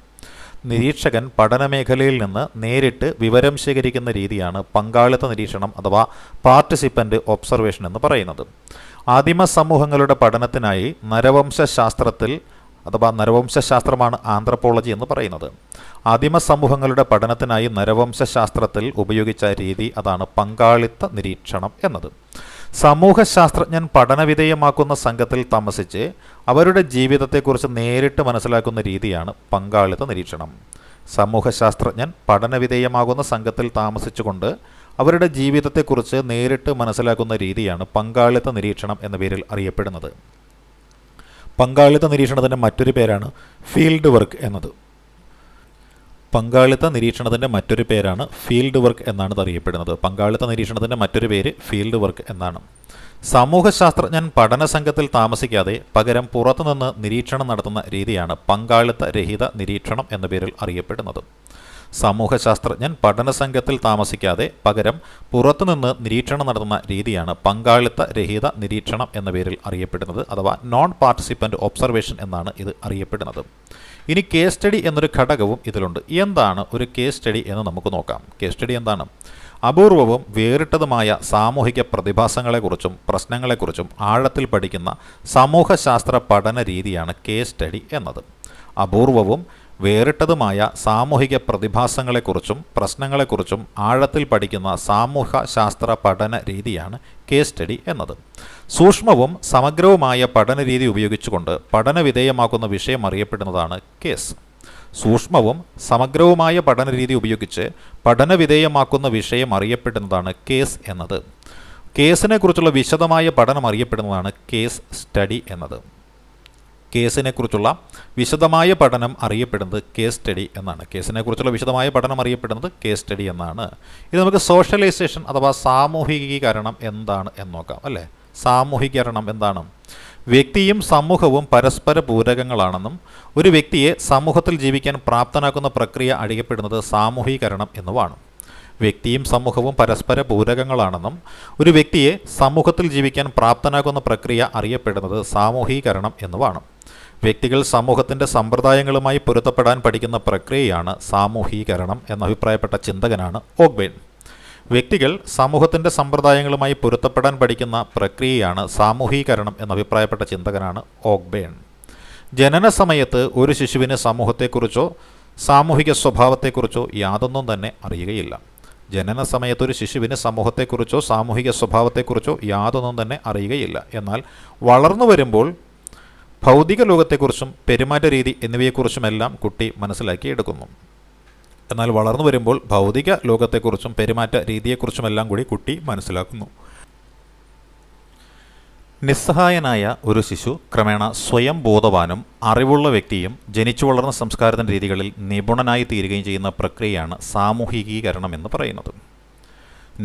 നിരീക്ഷകൻ പഠനമേഖലയിൽ നിന്ന് നേരിട്ട് വിവരം ശേഖരിക്കുന്ന രീതിയാണ് പങ്കാളിത്ത നിരീക്ഷണം അഥവാ പാർട്ടിസിപ്പൻ്റ് ഒബ്സർവേഷൻ എന്ന് പറയുന്നത്. ആദിമ സമൂഹങ്ങളുടെ പഠനത്തിനായി നരവംശശാസ്ത്രമാണ് ആന്ത്രപ്പോളജി എന്ന് പറയുന്നത്. ആദിമ സമൂഹങ്ങളുടെ പഠനത്തിനായി നരവംശശാസ്ത്രത്തിൽ ഉപയോഗിച്ച രീതി അതാണ് പങ്കാളിത്ത നിരീക്ഷണം എന്നത്. സമൂഹശാസ്ത്രജ്ഞൻ പഠനവിധേയമാക്കുന്ന സംഘത്തിൽ താമസിച്ച് അവരുടെ ജീവിതത്തെക്കുറിച്ച് നേരിട്ട് മനസ്സിലാക്കുന്ന രീതിയാണ് പങ്കാളിത്ത നിരീക്ഷണം. സമൂഹശാസ്ത്രജ്ഞൻ പഠനവിധേയമാകുന്ന സംഘത്തിൽ താമസിച്ചുകൊണ്ട് അവരുടെ ജീവിതത്തെക്കുറിച്ച് നേരിട്ട് മനസ്സിലാക്കുന്ന രീതിയാണ് പങ്കാളിത്ത നിരീക്ഷണം എന്ന പേരിൽ അറിയപ്പെടുന്നത്. പങ്കാളിത്ത നിരീക്ഷണത്തിൻ്റെ മറ്റൊരു പേരാണ് ഫീൽഡ് വർക്ക് എന്നത്. പങ്കാളിത്ത നിരീക്ഷണത്തിൻ്റെ മറ്റൊരു പേരാണ് ഫീൽഡ് വർക്ക് എന്നാണ് അറിയപ്പെടുന്നത്. പങ്കാളിത്ത നിരീക്ഷണത്തിൻ്റെ മറ്റൊരു പേര് ഫീൽഡ് വർക്ക് എന്നാണ്. സമൂഹശാസ്ത്രജ്ഞൻ പഠന സംഘത്തിൽ താമസിക്കാതെ പകരം പുറത്തുനിന്ന് നിരീക്ഷണം നടത്തുന്ന രീതിയാണ് പങ്കാളിത്ത രഹിത നിരീക്ഷണം എന്ന പേരിൽ അറിയപ്പെടുന്നത്. സമൂഹശാസ്ത്രജ്ഞൻ പഠന സംഘത്തിൽ താമസിക്കാതെ പകരം പുറത്തുനിന്ന് നിരീക്ഷണം നടത്തുന്ന രീതിയാണ് പങ്കാളിത്ത രഹിത നിരീക്ഷണം എന്ന പേരിൽ അറിയപ്പെടുന്നത്, അഥവാ നോൺ പാർട്ടിസിപ്പൻ്റ് ഒബ്സർവേഷൻ എന്നാണ് ഇത് അറിയപ്പെടുന്നത്. ഇനി കേസ് സ്റ്റഡി എന്നൊരു ഘടകവും ഇതിലുണ്ട്. എന്താണ് ഒരു കേസ് സ്റ്റഡി എന്ന് നമുക്ക് നോക്കാം. കേസ് സ്റ്റഡി എന്താണ്? അപൂർവവും വേറിട്ടതുമായ സാമൂഹിക പ്രതിഭാസങ്ങളെക്കുറിച്ചും പ്രശ്നങ്ങളെക്കുറിച്ചും ആഴത്തിൽ പഠിക്കുന്ന സമൂഹശാസ്ത്ര പഠന രീതിയാണ് കേസ് സ്റ്റഡി എന്നത്. അപൂർവവും വേറിട്ടതുമായ സാമൂഹിക പ്രതിഭാസങ്ങളെക്കുറിച്ചും പ്രശ്നങ്ങളെക്കുറിച്ചും ആഴത്തിൽ പഠിക്കുന്ന സാമൂഹ്യശാസ്ത്ര പഠന രീതിയാണ് കേസ് സ്റ്റഡി എന്നത്. സൂക്ഷ്മവും സമഗ്രവുമായ പഠന രീതി ഉപയോഗിച്ചുകൊണ്ട് പഠനവിധേയമാക്കുന്ന വിഷയം അറിയപ്പെടുന്നതാണ് കേസ്. സൂക്ഷ്മവും സമഗ്രവുമായ പഠന രീതി ഉപയോഗിച്ച് പഠനവിധേയമാക്കുന്ന വിഷയം അറിയപ്പെടുന്നതാണ് കേസ് എന്നത്. കേസിനെക്കുറിച്ചുള്ള വിശദമായ പഠനം അറിയപ്പെടുന്നതാണ് കേസ് സ്റ്റഡി എന്നത്. കേസിനെക്കുറിച്ചുള്ള വിശദമായ പഠനം അറിയപ്പെടുന്നത് കേസ് സ്റ്റഡി എന്നാണ്. കേസിനെക്കുറിച്ചുള്ള വിശദമായ പഠനം അറിയപ്പെടുന്നത് കേസ് സ്റ്റഡി എന്നാണ്. ഇത് നമുക്ക് സോഷ്യലൈസേഷൻ അഥവാ സാമൂഹികീകരണം എന്താണ് എന്ന് നോക്കാം, അല്ലേ? സാമൂഹികീകരണം എന്താണ്? വ്യക്തിയും സമൂഹവും പരസ്പര പൂരകങ്ങളാണെന്നും ഒരു വ്യക്തിയെ സമൂഹത്തിൽ ജീവിക്കാൻ പ്രാപ്തനാക്കുന്ന പ്രക്രിയ അറിയപ്പെടുന്നത് സാമൂഹികീകരണം എന്നുമാണ്. വ്യക്തിയും സമൂഹവും പരസ്പര പൂരകങ്ങളാണെന്നും ഒരു വ്യക്തിയെ സമൂഹത്തിൽ ജീവിക്കാൻ പ്രാപ്തനാക്കുന്ന പ്രക്രിയ അറിയപ്പെടുന്നത് സാമൂഹികീകരണം എന്നുമാണ്. വ്യക്തികൾ സമൂഹത്തിൻ്റെ സമ്പ്രദായങ്ങളുമായി പൊരുത്തപ്പെടാൻ പഠിക്കുന്ന പ്രക്രിയയാണ് സാമൂഹികീകരണം എന്നഭിപ്രായപ്പെട്ട ചിന്തകനാണ് ഓഗ്ബേൺ. വ്യക്തികൾ സമൂഹത്തിൻ്റെ സമ്പ്രദായങ്ങളുമായി പൊരുത്തപ്പെടാൻ പഠിക്കുന്ന പ്രക്രിയയാണ് സാമൂഹികീകരണം എന്നഭിപ്രായപ്പെട്ട ചിന്തകനാണ് ഓഗ്ബേൺ. ജനന സമയത്ത് ഒരു ശിശുവിന് സമൂഹത്തെക്കുറിച്ചോ സാമൂഹിക സ്വഭാവത്തെക്കുറിച്ചോ യാതൊന്നും തന്നെ അറിയുകയില്ല. ജനന സമയത്ത് ഒരു ശിശുവിന് സമൂഹത്തെക്കുറിച്ചോ സാമൂഹിക സ്വഭാവത്തെക്കുറിച്ചോ യാതൊന്നും തന്നെ അറിയുകയില്ല. എന്നാൽ വളർന്നു വരുമ്പോൾ ഭൗതിക ലോകത്തെക്കുറിച്ചും പെരുമാറ്റ രീതി എന്നിവയെക്കുറിച്ചുമെല്ലാം കുട്ടി മനസ്സിലാക്കിയെടുക്കുന്നു. എന്നാൽ വളർന്നു വരുമ്പോൾ ഭൗതിക ലോകത്തെക്കുറിച്ചും പെരുമാറ്റ രീതിയെക്കുറിച്ചുമെല്ലാം കൂടി കുട്ടി മനസ്സിലാക്കുന്നു. നിസ്സഹായനായ ഒരു ശിശു ക്രമേണ സ്വയം ബോധവാനും അറിവുള്ള വ്യക്തിയും ജനിച്ചു വളർന്ന സംസ്കാരത്തിൻ്റെ രീതികളിൽ നിപുണനായി തീരുകയും ചെയ്യുന്ന പ്രക്രിയയാണ് സാമൂഹികീകരണം എന്ന് പറയുന്നത്.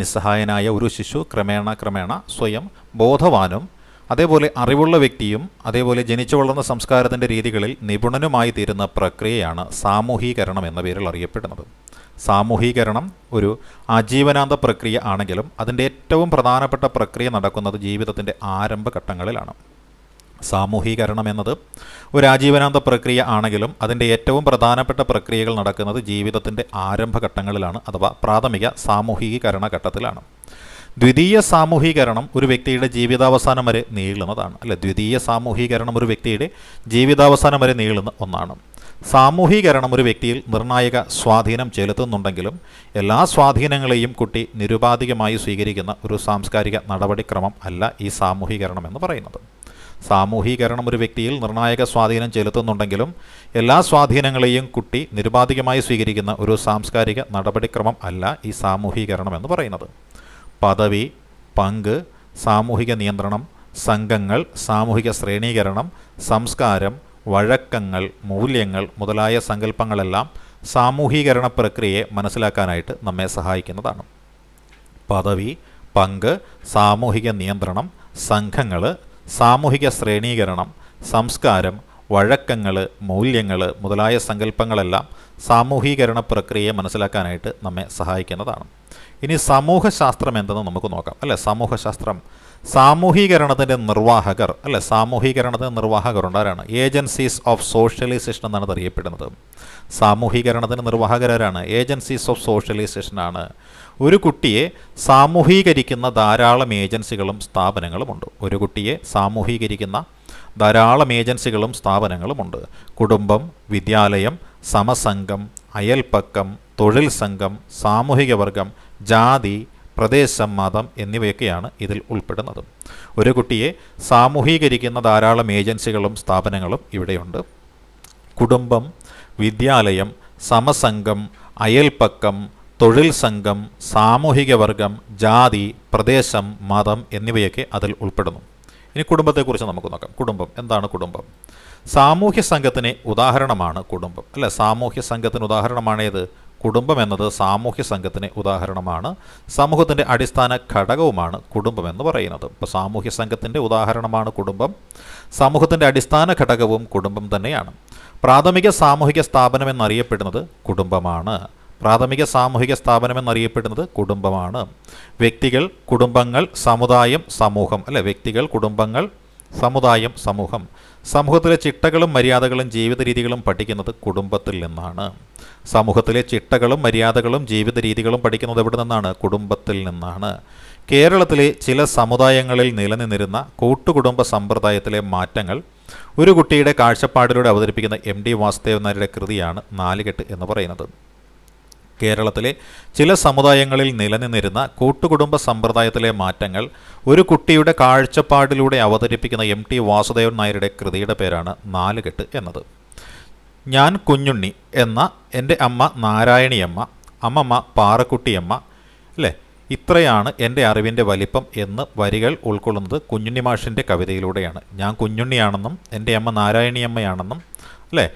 നിസ്സഹായനായ ഒരു ശിശു ക്രമേണ സ്വയം ബോധവാനും അതേപോലെ അറിവുള്ള വ്യക്തിയും അതേപോലെ ജനിച്ചു വളർന്ന സംസ്കാരത്തിൻ്റെ രീതികളിൽ നിപുണനുമായി തീരുന്ന പ്രക്രിയയാണ് സാമൂഹികീകരണം എന്ന പേരിൽ അറിയപ്പെടുന്നത്. സാമൂഹികീകരണം ഒരു ആജീവനാന്ത പ്രക്രിയ ആണെങ്കിലും അതിൻ്റെ ഏറ്റവും പ്രധാനപ്പെട്ട പ്രക്രിയ നടക്കുന്നത് ജീവിതത്തിൻ്റെ ആരംഭഘട്ടങ്ങളിലാണ്. സാമൂഹികീകരണം എന്നത് ഒരു ആജീവനാന്ത പ്രക്രിയ ആണെങ്കിലും അതിൻ്റെ ഏറ്റവും പ്രധാനപ്പെട്ട പ്രക്രിയകൾ നടക്കുന്നത് ജീവിതത്തിൻ്റെ ആരംഭഘട്ടങ്ങളിലാണ്, അഥവാ പ്രാഥമിക സാമൂഹികീകരണ ഘട്ടത്തിലാണ്. ദ്വിതീയ സാമൂഹികീകരണം ഒരു വ്യക്തിയുടെ ജീവിതാവസാനം വരെ നീളുന്നതാണ്, അല്ലെ? ദ്വിതീയ സാമൂഹികീകരണം ഒരു വ്യക്തിയുടെ ജീവിതാവസാനം വരെ നീളുന്ന ഒന്നാണ്. സാമൂഹികീകരണം ഒരു വ്യക്തിയിൽ നിർണായക സ്വാധീനം ചെലുത്തുന്നുണ്ടെങ്കിലും എല്ലാ സ്വാധീനങ്ങളെയും കുട്ടി നിരുപാധികമായി സ്വീകരിക്കുന്ന ഒരു സാംസ്കാരിക നടപടിക്രമം അല്ല ഈ സാമൂഹികീകരണം എന്ന് പറയുന്നത്. സാമൂഹികീകരണം ഒരു വ്യക്തിയിൽ നിർണായക സ്വാധീനം ചെലുത്തുന്നുണ്ടെങ്കിലും എല്ലാ സ്വാധീനങ്ങളെയും കുട്ടി നിരുപാധികമായി സ്വീകരിക്കുന്ന ഒരു സാംസ്കാരിക നടപടിക്രമം അല്ല ഈ സാമൂഹികീകരണം എന്ന് പറയുന്നത്. പദവി, പങ്ക്, സാമൂഹിക നിയന്ത്രണം, സംഘങ്ങൾ, സാമൂഹിക ശ്രേണീകരണം, സംസ്കാരം, വഴക്കങ്ങൾ, മൂല്യങ്ങൾ മുതലായ സങ്കല്പങ്ങളെല്ലാം സാമൂഹികീകരണ പ്രക്രിയയെ മനസ്സിലാക്കാനായിട്ട് നമ്മെ സഹായിക്കുന്നതാണ്. പദവി, പങ്ക്, സാമൂഹിക നിയന്ത്രണം, സംഘങ്ങൾ, സാമൂഹിക ശ്രേണീകരണം, സംസ്കാരം, വഴക്കങ്ങൾ, മൂല്യങ്ങൾ മുതലായ സങ്കല്പങ്ങളെല്ലാം സാമൂഹികീകരണ പ്രക്രിയയെ മനസ്സിലാക്കാനായിട്ട് നമ്മെ സഹായിക്കുന്നതാണ്. ഇനി സമൂഹശാസ്ത്രം എന്തെന്ന് നമുക്ക് നോക്കാം, അല്ലെ? സമൂഹശാസ്ത്രം സാമൂഹികീകരണത്തിൻ്റെ നിർവാഹകർ, അല്ലെ? സാമൂഹികീകരണത്തിൻ്റെ നിർവാഹകർ ഉണ്ടാരാണ്? ഏജൻസീസ് ഓഫ് സോഷ്യലൈസേഷൻ എന്നാണ് അത് അറിയപ്പെടുന്നത്. സാമൂഹികീകരണത്തിൻ്റെ നിർവാഹകരാണ്? ഏജൻസീസ് ഓഫ് സോഷ്യലൈസേഷനാണ്. ഒരു കുട്ടിയെ സാമൂഹീകരിക്കുന്ന ധാരാളം ഏജൻസികളും സ്ഥാപനങ്ങളുമുണ്ട്. ഒരു കുട്ടിയെ സാമൂഹീകരിക്കുന്ന ധാരാളം ഏജൻസികളും സ്ഥാപനങ്ങളുമുണ്ട്. കുടുംബം, വിദ്യാലയം, സമസംഘം, അയൽപ്പക്കം, തൊഴിൽ സംഘം, സാമൂഹിക വർഗം, ജാതി, പ്രദേശം, മതം എന്നിവയൊക്കെയാണ് ഇതിൽ ഉൾപ്പെടുന്നത്. ഒരു കുട്ടിയെ സാമൂഹീകരിക്കുന്ന ധാരാളം ഏജൻസികളും സ്ഥാപനങ്ങളും ഇവിടെയുണ്ട്. കുടുംബം, വിദ്യാലയം, സമസംഘം, അയൽപ്പക്കം, തൊഴിൽ സംഘം, സാമൂഹിക വർഗം, ജാതി, പ്രദേശം, മതം എന്നിവയൊക്കെ അതിൽ ഉൾപ്പെടുന്നു. ഇനി കുടുംബത്തെക്കുറിച്ച് നമുക്ക് നോക്കാം. കുടുംബം എന്താണ്? കുടുംബം സാമൂഹ്യ സംഘത്തിന് ഉദാഹരണമാണ് കുടുംബം, അല്ലെ? സാമൂഹ്യ സംഘത്തിന് ഉദാഹരണമാണ് ഏത്? കുടുംബം എന്നത് സാമൂഹ്യ സംഘത്തിന് ഉദാഹരണമാണ്. സമൂഹത്തിൻ്റെ അടിസ്ഥാന ഘടകവുമാണ് കുടുംബം എന്ന് പറയുന്നത്. ഇപ്പോൾ സാമൂഹ്യ സംഘത്തിൻ്റെ ഉദാഹരണമാണ് കുടുംബം, സമൂഹത്തിൻ്റെ അടിസ്ഥാന ഘടകവും കുടുംബം തന്നെയാണ്. പ്രാഥമിക സാമൂഹിക സ്ഥാപനം എന്നറിയപ്പെടുന്നത് കുടുംബമാണ്. പ്രാഥമിക സാമൂഹിക സ്ഥാപനം എന്നറിയപ്പെടുന്നത് കുടുംബമാണ്. വ്യക്തികൾ, കുടുംബങ്ങൾ, സമുദായം, സമൂഹം, അല്ലെ? വ്യക്തികൾ, കുടുംബങ്ങൾ, സമുദായം, സമൂഹം. സമൂഹത്തിലെ ചിട്ടകളും മര്യാദകളും ജീവിത രീതികളും പഠിക്കുന്നത് കുടുംബത്തിൽ നിന്നാണ്. സമൂഹത്തിലെ ചിട്ടകളും മര്യാദകളും ജീവിത രീതികളും പഠിക്കുന്നത് എവിടെ നിന്നാണ്? കുടുംബത്തിൽ നിന്നാണ്. കേരളത്തിലെ ചില സമുദായങ്ങളിൽ നിലനിന്നിരുന്ന കൂട്ടുകുടുംബ സമ്പ്രദായത്തിലെ മാറ്റങ്ങൾ ഒരു കുട്ടിയുടെ കാഴ്ചപ്പാടിലൂടെ അവതരിപ്പിക്കുന്ന MD വാസുദേവൻ നായരുടെ കൃതിയാണ് നാലുകെട്ട് എന്ന് പറയുന്നത്. കേരളത്തിലെ ചില സമുദായങ്ങളിൽ നിലനിന്നിരുന്ന കൂട്ടുകുടുംബ സമ്പ്രദായത്തിലെ മാറ്റങ്ങൾ ഒരു കുട്ടിയുടെ കാഴ്ചപ്പാടിലൂടെ അവതരിപ്പിക്കുന്ന MT വാസുദേവൻ നായരുടെ കൃതിയുടെ പേരാണ് നാലുകെട്ട് എന്നത്. ഞാൻ കുഞ്ഞുണ്ണി എന്ന എൻ്റെ അമ്മ നാരായണിയമ്മ, അമ്മമ്മ പാറക്കുട്ടിയമ്മ, അല്ലേ? ഇത്രയാണ് എൻ്റെ അറിവിൻ്റെ വലിപ്പം എന്ന് വരികൾ ഉൾക്കൊള്ളുന്നത് കുഞ്ഞുണ്ണി മാഷിൻ്റെ കവിതയിലൂടെയാണ്. ഞാൻ കുഞ്ഞുണ്ണിയാണെന്നും എൻ്റെ അമ്മ നാരായണിയമ്മയാണെന്നും, അല്ലേ,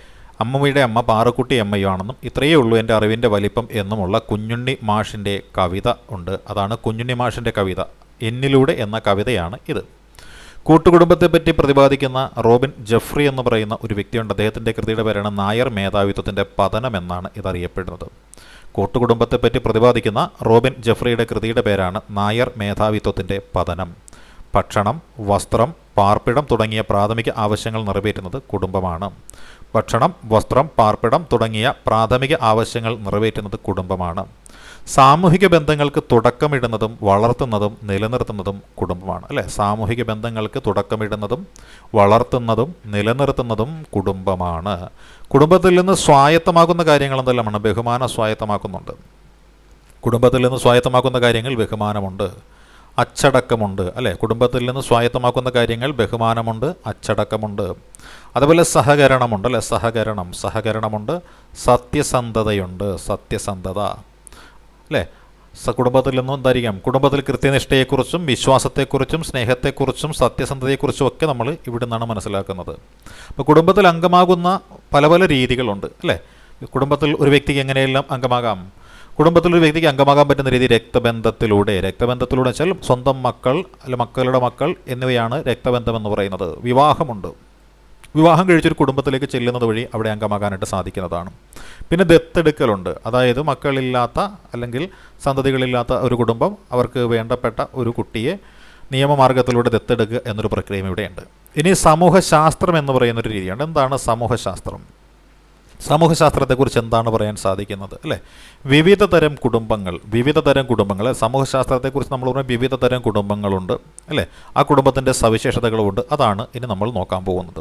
അമ്മമ്മയുടെ അമ്മ പാറക്കുട്ടി അമ്മയാണെന്നും ഇത്രയേ ഉള്ളൂ എൻ്റെ അറിവിൻ്റെ വലിപ്പം എന്നുമുള്ള കുഞ്ഞുണ്ണി മാഷിൻ്റെ കവിത ഉണ്ട്. അതാണ് കുഞ്ഞുണ്ണി മാഷിൻ്റെ കവിത. എന്നിലൂടെ എന്ന കവിതയാണ് ഇത്. കൂട്ടുകുടുംബത്തെപ്പറ്റി പ്രതിപാദിക്കുന്ന റോബിൻ ജെഫ്രി എന്ന് പറയുന്ന ഒരു വ്യക്തിയുണ്ട്. അദ്ദേഹത്തിൻ്റെ കൃതിയുടെ പേരാണ് നായർ മേധാവിത്വത്തിൻ്റെ പതനം എന്നാണ് ഇതറിയപ്പെടുന്നത്. കൂട്ടുകുടുംബത്തെപ്പറ്റി പ്രതിപാദിക്കുന്ന റോബിൻ ജെഫ്രിയുടെ കൃതിയുടെ പേരാണ് നായർ മേധാവിത്വത്തിൻ്റെ പതനം. ഭക്ഷണം, വസ്ത്രം, പാർപ്പിടം തുടങ്ങിയ പ്രാഥമിക ആവശ്യങ്ങൾ നിറവേറ്റുന്നത് കുടുംബമാണ്. ഭക്ഷണം, വസ്ത്രം, പാർപ്പിടം തുടങ്ങിയ പ്രാഥമിക ആവശ്യങ്ങൾ നിറവേറ്റുന്നത് കുടുംബമാണ്. സാമൂഹിക ബന്ധങ്ങൾക്ക് തുടക്കമിടുന്നതും വളർത്തുന്നതും നിലനിർത്തുന്നതും കുടുംബമാണ്, അല്ലേ? സാമൂഹിക ബന്ധങ്ങൾക്ക് തുടക്കമിടുന്നതും വളർത്തുന്നതും നിലനിർത്തുന്നതും കുടുംബമാണ്. കുടുംബത്തിൽ നിന്ന് സ്വായത്തമാക്കുന്ന കാര്യങ്ങൾ എന്തെല്ലാമാണ്? ബഹുമാനം സ്വായത്തമാക്കുന്നുണ്ട്. കുടുംബത്തിൽ നിന്ന് സ്വായത്തമാക്കുന്ന കാര്യങ്ങൾ ബഹുമാനമുണ്ട്, അച്ചടക്കമുണ്ട്, അല്ലേ? കുടുംബത്തിൽ നിന്ന് സ്വായത്തമാക്കുന്ന കാര്യങ്ങൾ ബഹുമാനമുണ്ട്, അച്ചടക്കമുണ്ട്. അതുപോലെ സഹകരണമുണ്ട്, അല്ലേ? സഹകരണമുണ്ട്, സത്യസന്ധതയുണ്ട്, സത്യസന്ധത, അല്ലേ? കുടുംബത്തിൽ നിന്നും എന്തായിരിക്കാം? കുടുംബത്തിൽ കൃത്യനിഷ്ഠയെക്കുറിച്ചും വിശ്വാസത്തെക്കുറിച്ചും സ്നേഹത്തെക്കുറിച്ചും സത്യസന്ധതയെക്കുറിച്ചും ഒക്കെ നമ്മൾ ഇവിടെ നിന്നാണ് മനസ്സിലാക്കുന്നത്. അപ്പോൾ കുടുംബത്തിൽ അംഗമാകുന്ന പല പല രീതികളുണ്ട്, അല്ലേ? കുടുംബത്തിൽ ഒരു വ്യക്തിക്ക് എങ്ങനെയെല്ലാം അംഗമാകാം? കുടുംബത്തിൽ ഒരു വ്യക്തിക്ക് അംഗമാകാൻ പറ്റുന്ന രീതി രക്തബന്ധത്തിലൂടെ വെച്ചാൽ സ്വന്തം മക്കൾ, അല്ല മക്കളുടെ മക്കൾ എന്നിവയാണ് രക്തബന്ധം എന്ന് പറയുന്നത്. വിവാഹമുണ്ട്. വിവാഹം കഴിച്ചൊരു കുടുംബത്തിലേക്ക് ചെല്ലുന്നത് വഴി അവിടെ അംഗമാകാനായിട്ട് സാധിക്കുന്നതാണ്. പിന്നെ ദത്തെടുക്കലുണ്ട്. അതായത് മക്കളില്ലാത്ത അല്ലെങ്കിൽ സന്തതികളില്ലാത്ത ഒരു കുടുംബം അവർക്ക് വേണ്ടപ്പെട്ട ഒരു കുട്ടിയെ നിയമമാർഗത്തിലൂടെ ദത്തെടുക്കുക എന്നൊരു പ്രക്രിയയും ഇവിടെയുണ്ട്. ഇനി സമൂഹശാസ്ത്രം എന്ന് പറയുന്നൊരു രീതിയാണ്. എന്താണ് സമൂഹശാസ്ത്രം? സമൂഹശാസ്ത്രത്തെക്കുറിച്ച് എന്താണ് പറയാൻ സാധിക്കുന്നത്, അല്ലേ? വിവിധ തരം കുടുംബങ്ങൾ. സമൂഹശാസ്ത്രത്തെക്കുറിച്ച് നമ്മൾ പറഞ്ഞാൽ വിവിധ തരം കുടുംബങ്ങളുണ്ട്, അല്ലേ? ആ കുടുംബത്തിൻ്റെ സവിശേഷതകളുമുണ്ട്. അതാണ് ഇനി നമ്മൾ നോക്കാൻ പോകുന്നത്.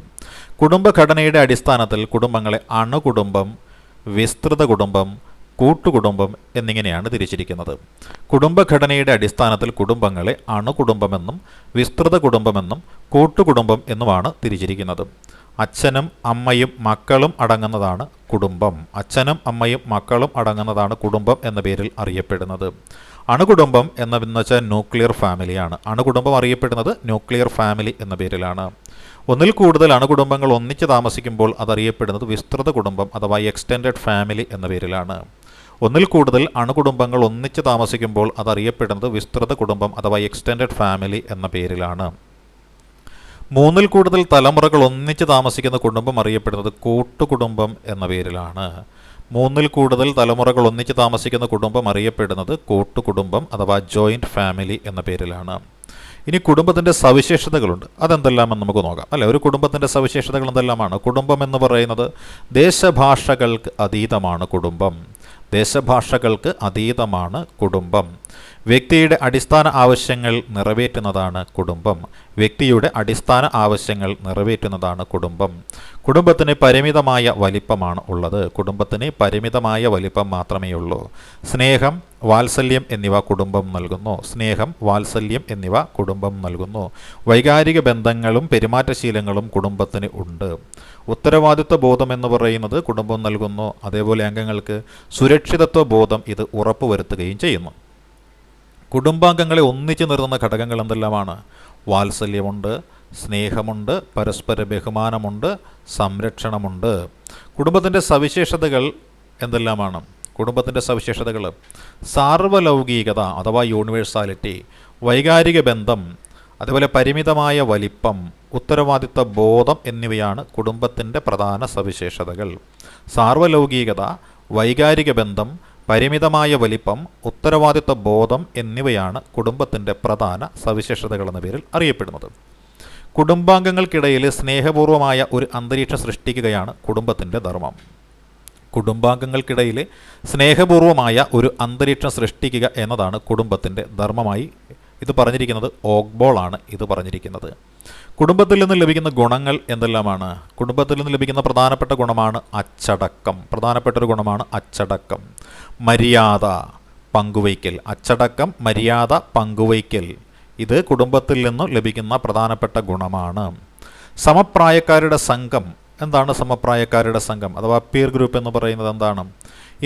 കുടുംബഘടനയുടെ അടിസ്ഥാനത്തിൽ കുടുംബങ്ങളെ അണുകുടുംബം, വിസ്തൃത കുടുംബം, കൂട്ടുകുടുംബം എന്നിങ്ങനെയാണ് തിരിച്ചിരിക്കുന്നത്. കുടുംബഘടനയുടെ അടിസ്ഥാനത്തിൽ കുടുംബങ്ങളെ അണുകുടുംബമെന്നും വിസ്തൃത കുടുംബമെന്നും കൂട്ടുകുടുംബം എന്നുമാണ് തിരിച്ചിരിക്കുന്നത്. അച്ഛനും അമ്മയും മക്കളും അടങ്ങുന്നതാണ് കുടുംബം. അച്ഛനും അമ്മയും മക്കളും അടങ്ങുന്നതാണ് കുടുംബം എന്ന പേരിൽ അറിയപ്പെടുന്നത്. അണുകുടുംബം എന്ന് വെച്ചാൽ ന്യൂക്ലിയർ ഫാമിലിയാണ്. അണുകുടുംബം അറിയപ്പെടുന്നത് ന്യൂക്ലിയർ ഫാമിലി എന്ന പേരിലാണ്. ഒന്നിൽ കൂടുതൽ അണുകുടുംബങ്ങൾ ഒന്നിച്ച് താമസിക്കുമ്പോൾ അതറിയപ്പെടുന്നത് വിസ്തൃത കുടുംബം അഥവാ എക്സ്റ്റെൻഡഡ് ഫാമിലി എന്ന പേരിലാണ്. ഒന്നിൽ കൂടുതൽ അണുകുടുംബങ്ങൾ ഒന്നിച്ച് താമസിക്കുമ്പോൾ അതറിയപ്പെടുന്നത് വിസ്തൃത കുടുംബം അഥവാ എക്സ്റ്റെൻഡഡ് ഫാമിലി എന്ന പേരിലാണ്. മൂന്നിൽ കൂടുതൽ തലമുറകൾ ഒന്നിച്ച് താമസിക്കുന്ന കുടുംബം അറിയപ്പെടുന്നത് കൂട്ടുകുടുംബം എന്ന പേരിലാണ്. മൂന്നിൽ കൂടുതൽ തലമുറകൾ ഒന്നിച്ച് താമസിക്കുന്ന കുടുംബം അറിയപ്പെടുന്നത് കൂട്ടുകുടുംബം അഥവാ ജോയിൻറ്റ് ഫാമിലി എന്ന പേരിലാണ്. ഇനി കുടുംബത്തിൻ്റെ സവിശേഷതകളുണ്ട്. അതെന്തെല്ലാമെന്ന് നമുക്ക് നോക്കാം, അല്ലേ? ഒരു കുടുംബത്തിൻ്റെ സവിശേഷതകൾ എന്തെല്ലാമാണ്? കുടുംബം എന്ന് പറയുന്നത് ദേശഭാഷകൾക്ക് അതീതമാണ് കുടുംബം. ദേശഭാഷകൾക്ക് അതീതമാണ് കുടുംബം. വ്യക്തിയുടെ അടിസ്ഥാന ആവശ്യങ്ങൾ നിറവേറ്റുന്നതാണ് കുടുംബം. വ്യക്തിയുടെ അടിസ്ഥാന ആവശ്യങ്ങൾ നിറവേറ്റുന്നതാണ് കുടുംബം. കുടുംബത്തിന് പരിമിതമായ വലിപ്പമാണ് ഉള്ളത്. കുടുംബത്തിന് പരിമിതമായ വലിപ്പം മാത്രമേ ഉള്ളൂ. സ്നേഹം, വാത്സല്യം എന്നിവ കുടുംബം നൽകുന്നു. സ്നേഹം, വാത്സല്യം എന്നിവ കുടുംബം നൽകുന്നു. വൈകാരിക ബന്ധങ്ങളും പെരുമാറ്റശീലങ്ങളും കുടുംബത്തിന് ഉണ്ട്. ഉത്തരവാദിത്വ ബോധം എന്ന് പറയുന്നത് കുടുംബം നൽകുന്നു. അതേപോലെ അംഗങ്ങൾക്ക് സുരക്ഷിതത്വ ബോധം ഇത് ഉറപ്പുവരുത്തുകയും ചെയ്യുന്നു. കുടുംബാംഗങ്ങളെ ഒന്നിച്ചു നിർത്തുന്ന ഘടകങ്ങൾ എന്തെല്ലാമാണ്? വാത്സല്യമുണ്ട്, സ്നേഹമുണ്ട്, പരസ്പര ബഹുമാനമുണ്ട്, സംരക്ഷണമുണ്ട്. കുടുംബത്തിൻ്റെ സവിശേഷതകൾ എന്തെല്ലാമാണ്? കുടുംബത്തിൻ്റെ സവിശേഷതകൾ സാർവലൗകികത അഥവാ യൂണിവേഴ്സാലിറ്റി, വൈകാരിക ബന്ധം, അതുപോലെ പരിമിതമായ വലിപ്പം, ഉത്തരവാദിത്വ ബോധം എന്നിവയാണ് കുടുംബത്തിൻ്റെ പ്രധാന സവിശേഷതകൾ. സാർവലൗകികത, വൈകാരിക ബന്ധം, പരിമിതമായ വലിപ്പം, ഉത്തരവാദിത്വ ബോധം എന്നിവയാണ് കുടുംബത്തിൻ്റെ പ്രധാന സവിശേഷതകൾ എന്ന പേരിൽ അറിയപ്പെടുന്നത്. കുടുംബാംഗങ്ങൾക്കിടയിൽ സ്നേഹപൂർവമായ ഒരു അന്തരീക്ഷം സൃഷ്ടിക്കുകയാണ് കുടുംബത്തിൻ്റെ ധർമ്മം. കുടുംബാംഗങ്ങൾക്കിടയിൽ സ്നേഹപൂർവമായ ഒരു അന്തരീക്ഷം സൃഷ്ടിക്കുക എന്നതാണ് കുടുംബത്തിൻ്റെ ധർമ്മമായി ഇത് പറഞ്ഞിരിക്കുന്നത്. ഓഗ്ബോൾ ആണ് ഇത് പറഞ്ഞിരിക്കുന്നത്. കുടുംബത്തിൽ നിന്ന് ലഭിക്കുന്ന ഗുണങ്ങൾ എന്തെല്ലാമാണ്? കുടുംബത്തിൽ നിന്ന് ലഭിക്കുന്ന പ്രധാനപ്പെട്ട ഗുണമാണ് അച്ചടക്കം. പ്രധാനപ്പെട്ട ഒരു ഗുണമാണ് അച്ചടക്കം. മര്യാദ, പങ്കുവയ്ക്കൽ. അച്ചടക്കം, മര്യാദ, പങ്കുവയ്ക്കൽ ഇത് കുടുംബത്തിൽ നിന്ന് ലഭിക്കുന്ന പ്രധാനപ്പെട്ട ഗുണമാണ്. സമപ്രായക്കാരുടെ സംഘം. എന്താണ് സമപ്രായക്കാരുടെ സംഘം അഥവാ പീർ ഗ്രൂപ്പ് എന്ന് പറയുന്നത്? എന്താണ്?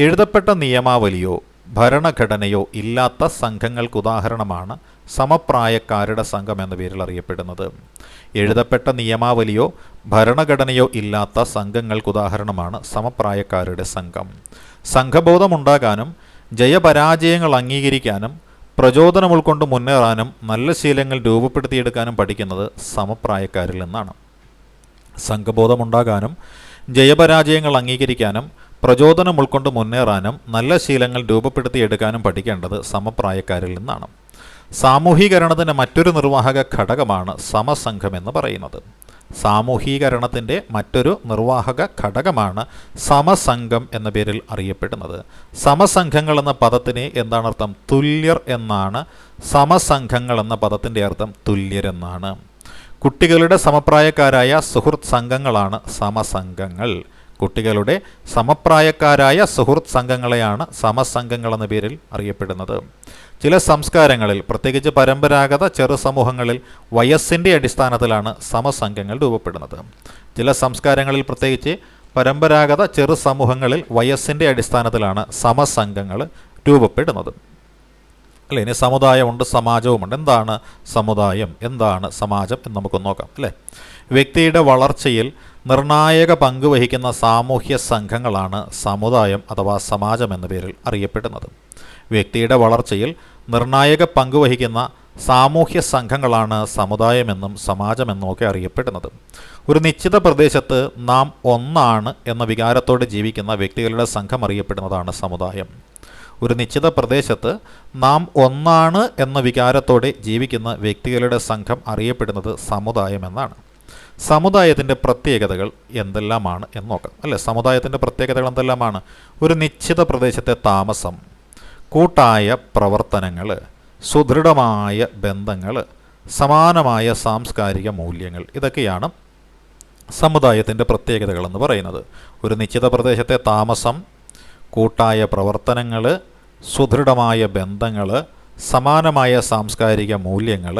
എഴുതപ്പെട്ട നിയമാവലിയോ ഭരണഘടനയോ ഇല്ലാത്ത സംഘങ്ങൾക്ക് ഉദാഹരണമാണ് സമപ്രായക്കാരുടെ സംഘം എന്ന പേരിൽ അറിയപ്പെടുന്നത്. എഴുതപ്പെട്ട നിയമാവലിയോ ഭരണഘടനയോ ഇല്ലാത്ത സംഘങ്ങൾക്ക് ഉദാഹരണമാണ് സമപ്രായക്കാരുടെ സംഘം. സംഘബോധമുണ്ടാകാനും ജയപരാജയങ്ങൾ അംഗീകരിക്കാനും പ്രചോദനം ഉൾക്കൊണ്ട് മുന്നേറാനും നല്ല ശീലങ്ങൾ രൂപപ്പെടുത്തിയെടുക്കാനും പഠിക്കുന്നത് സമപ്രായക്കാരിൽ നിന്നാണ്. സംഘബോധമുണ്ടാകാനും ജയപരാജയങ്ങൾ അംഗീകരിക്കാനും പ്രചോദനം ഉൾക്കൊണ്ട് മുന്നേറാനും നല്ല ശീലങ്ങൾ രൂപപ്പെടുത്തിയെടുക്കാനും പഠിക്കേണ്ടത് സമപ്രായക്കാരിൽ നിന്നാണ്. സാമൂഹീകരണത്തിൻ്റെ മറ്റൊരു നിർവാഹക ഘടകമാണ് സമസംഘം എന്ന് പറയുന്നത്. സാമൂഹീകരണത്തിൻ്റെ മറ്റൊരു നിർവാഹക ഘടകമാണ് സമസംഘം എന്ന പേരിൽ അറിയപ്പെടുന്നത്. സമസംഘങ്ങൾ എന്ന പദത്തിന് എന്താണ് അർത്ഥം? തുല്യർ എന്നാണ്. സമസംഘങ്ങൾ എന്ന പദത്തിൻ്റെ അർത്ഥം തുല്യരെന്നാണ്. കുട്ടികളുടെ സമപ്രായക്കാരായ സുഹൃത്ത് സംഘങ്ങളാണ് സമസംഘങ്ങൾ. കുട്ടികളുടെ സമപ്രായക്കാരായ സുഹൃത്ത് സംഘങ്ങളെയാണ് സമസംഘങ്ങൾ എന്ന പേരിൽ അറിയപ്പെടുന്നത്. ചില സംസ്കാരങ്ങളിൽ, പ്രത്യേകിച്ച് പരമ്പരാഗത ചെറുസമൂഹങ്ങളിൽ വയസ്സിൻ്റെ അടിസ്ഥാനത്തിലാണ് സമസംഘങ്ങൾ രൂപപ്പെടുന്നത്. ചില സംസ്കാരങ്ങളിൽ, പ്രത്യേകിച്ച് പരമ്പരാഗത ചെറുസമൂഹങ്ങളിൽ വയസ്സിൻ്റെ അടിസ്ഥാനത്തിലാണ് സമസംഘങ്ങൾ രൂപപ്പെടുന്നത്. അല്ലേ? ഇനി സമുദായമുണ്ട്, സമാജവുമുണ്ട്. എന്താണ് സമുദായം, എന്താണ് സമാജം എന്ന് നമുക്ക് നോക്കാം. അല്ലേ? വ്യക്തിയുടെ വളർച്ചയിൽ നിർണായക പങ്ക് വഹിക്കുന്ന സാമൂഹ്യ സംഘങ്ങളാണ് സമുദായം അഥവാ സമാജം എന്ന പേരിൽ അറിയപ്പെടുന്നത്. വ്യക്തിയുടെ വളർച്ചയിൽ നിർണായക പങ്ക് വഹിക്കുന്ന സാമൂഹ്യ സംഘങ്ങളാണ് സമുദായമെന്നും സമാജമെന്നും ഒക്കെ അറിയപ്പെടുന്നത്. ഒരു നിശ്ചിത പ്രദേശത്ത് നാം ഒന്നാണ് എന്ന വികാരത്തോടെ ജീവിക്കുന്ന വ്യക്തികളുടെ സംഘം അറിയപ്പെടുന്നതാണ് സമുദായം. ഒരു നിശ്ചിത പ്രദേശത്ത് നാം ഒന്നാണ് എന്ന വികാരത്തോടെ ജീവിക്കുന്ന വ്യക്തികളുടെ സംഘം അറിയപ്പെടുന്നത് സമുദായം എന്നാണ്. സമുദായത്തിൻ്റെ പ്രത്യേകതകൾ എന്തെല്ലാമാണ് എന്ന് നോക്കാം. അല്ലേ? സമുദായത്തിൻ്റെ പ്രത്യേകതകൾ എന്തെല്ലാമാണ്? ഒരു നിശ്ചിത പ്രദേശത്തെ താമസം, കൂട്ടായ പ്രവർത്തനങ്ങൾ, സുദൃഢമായ ബന്ധങ്ങൾ, സമാനമായ സാംസ്കാരിക മൂല്യങ്ങൾ, ഇതൊക്കെയാണ് സമുദായത്തിൻ്റെ പ്രത്യേകതകളെന്ന് പറയുന്നത്. ഒരു നിശ്ചിത പ്രദേശത്തെ താമസം, കൂട്ടായ പ്രവർത്തനങ്ങൾ, സുദൃഢമായ ബന്ധങ്ങൾ, സമാനമായ സാംസ്കാരിക മൂല്യങ്ങൾ,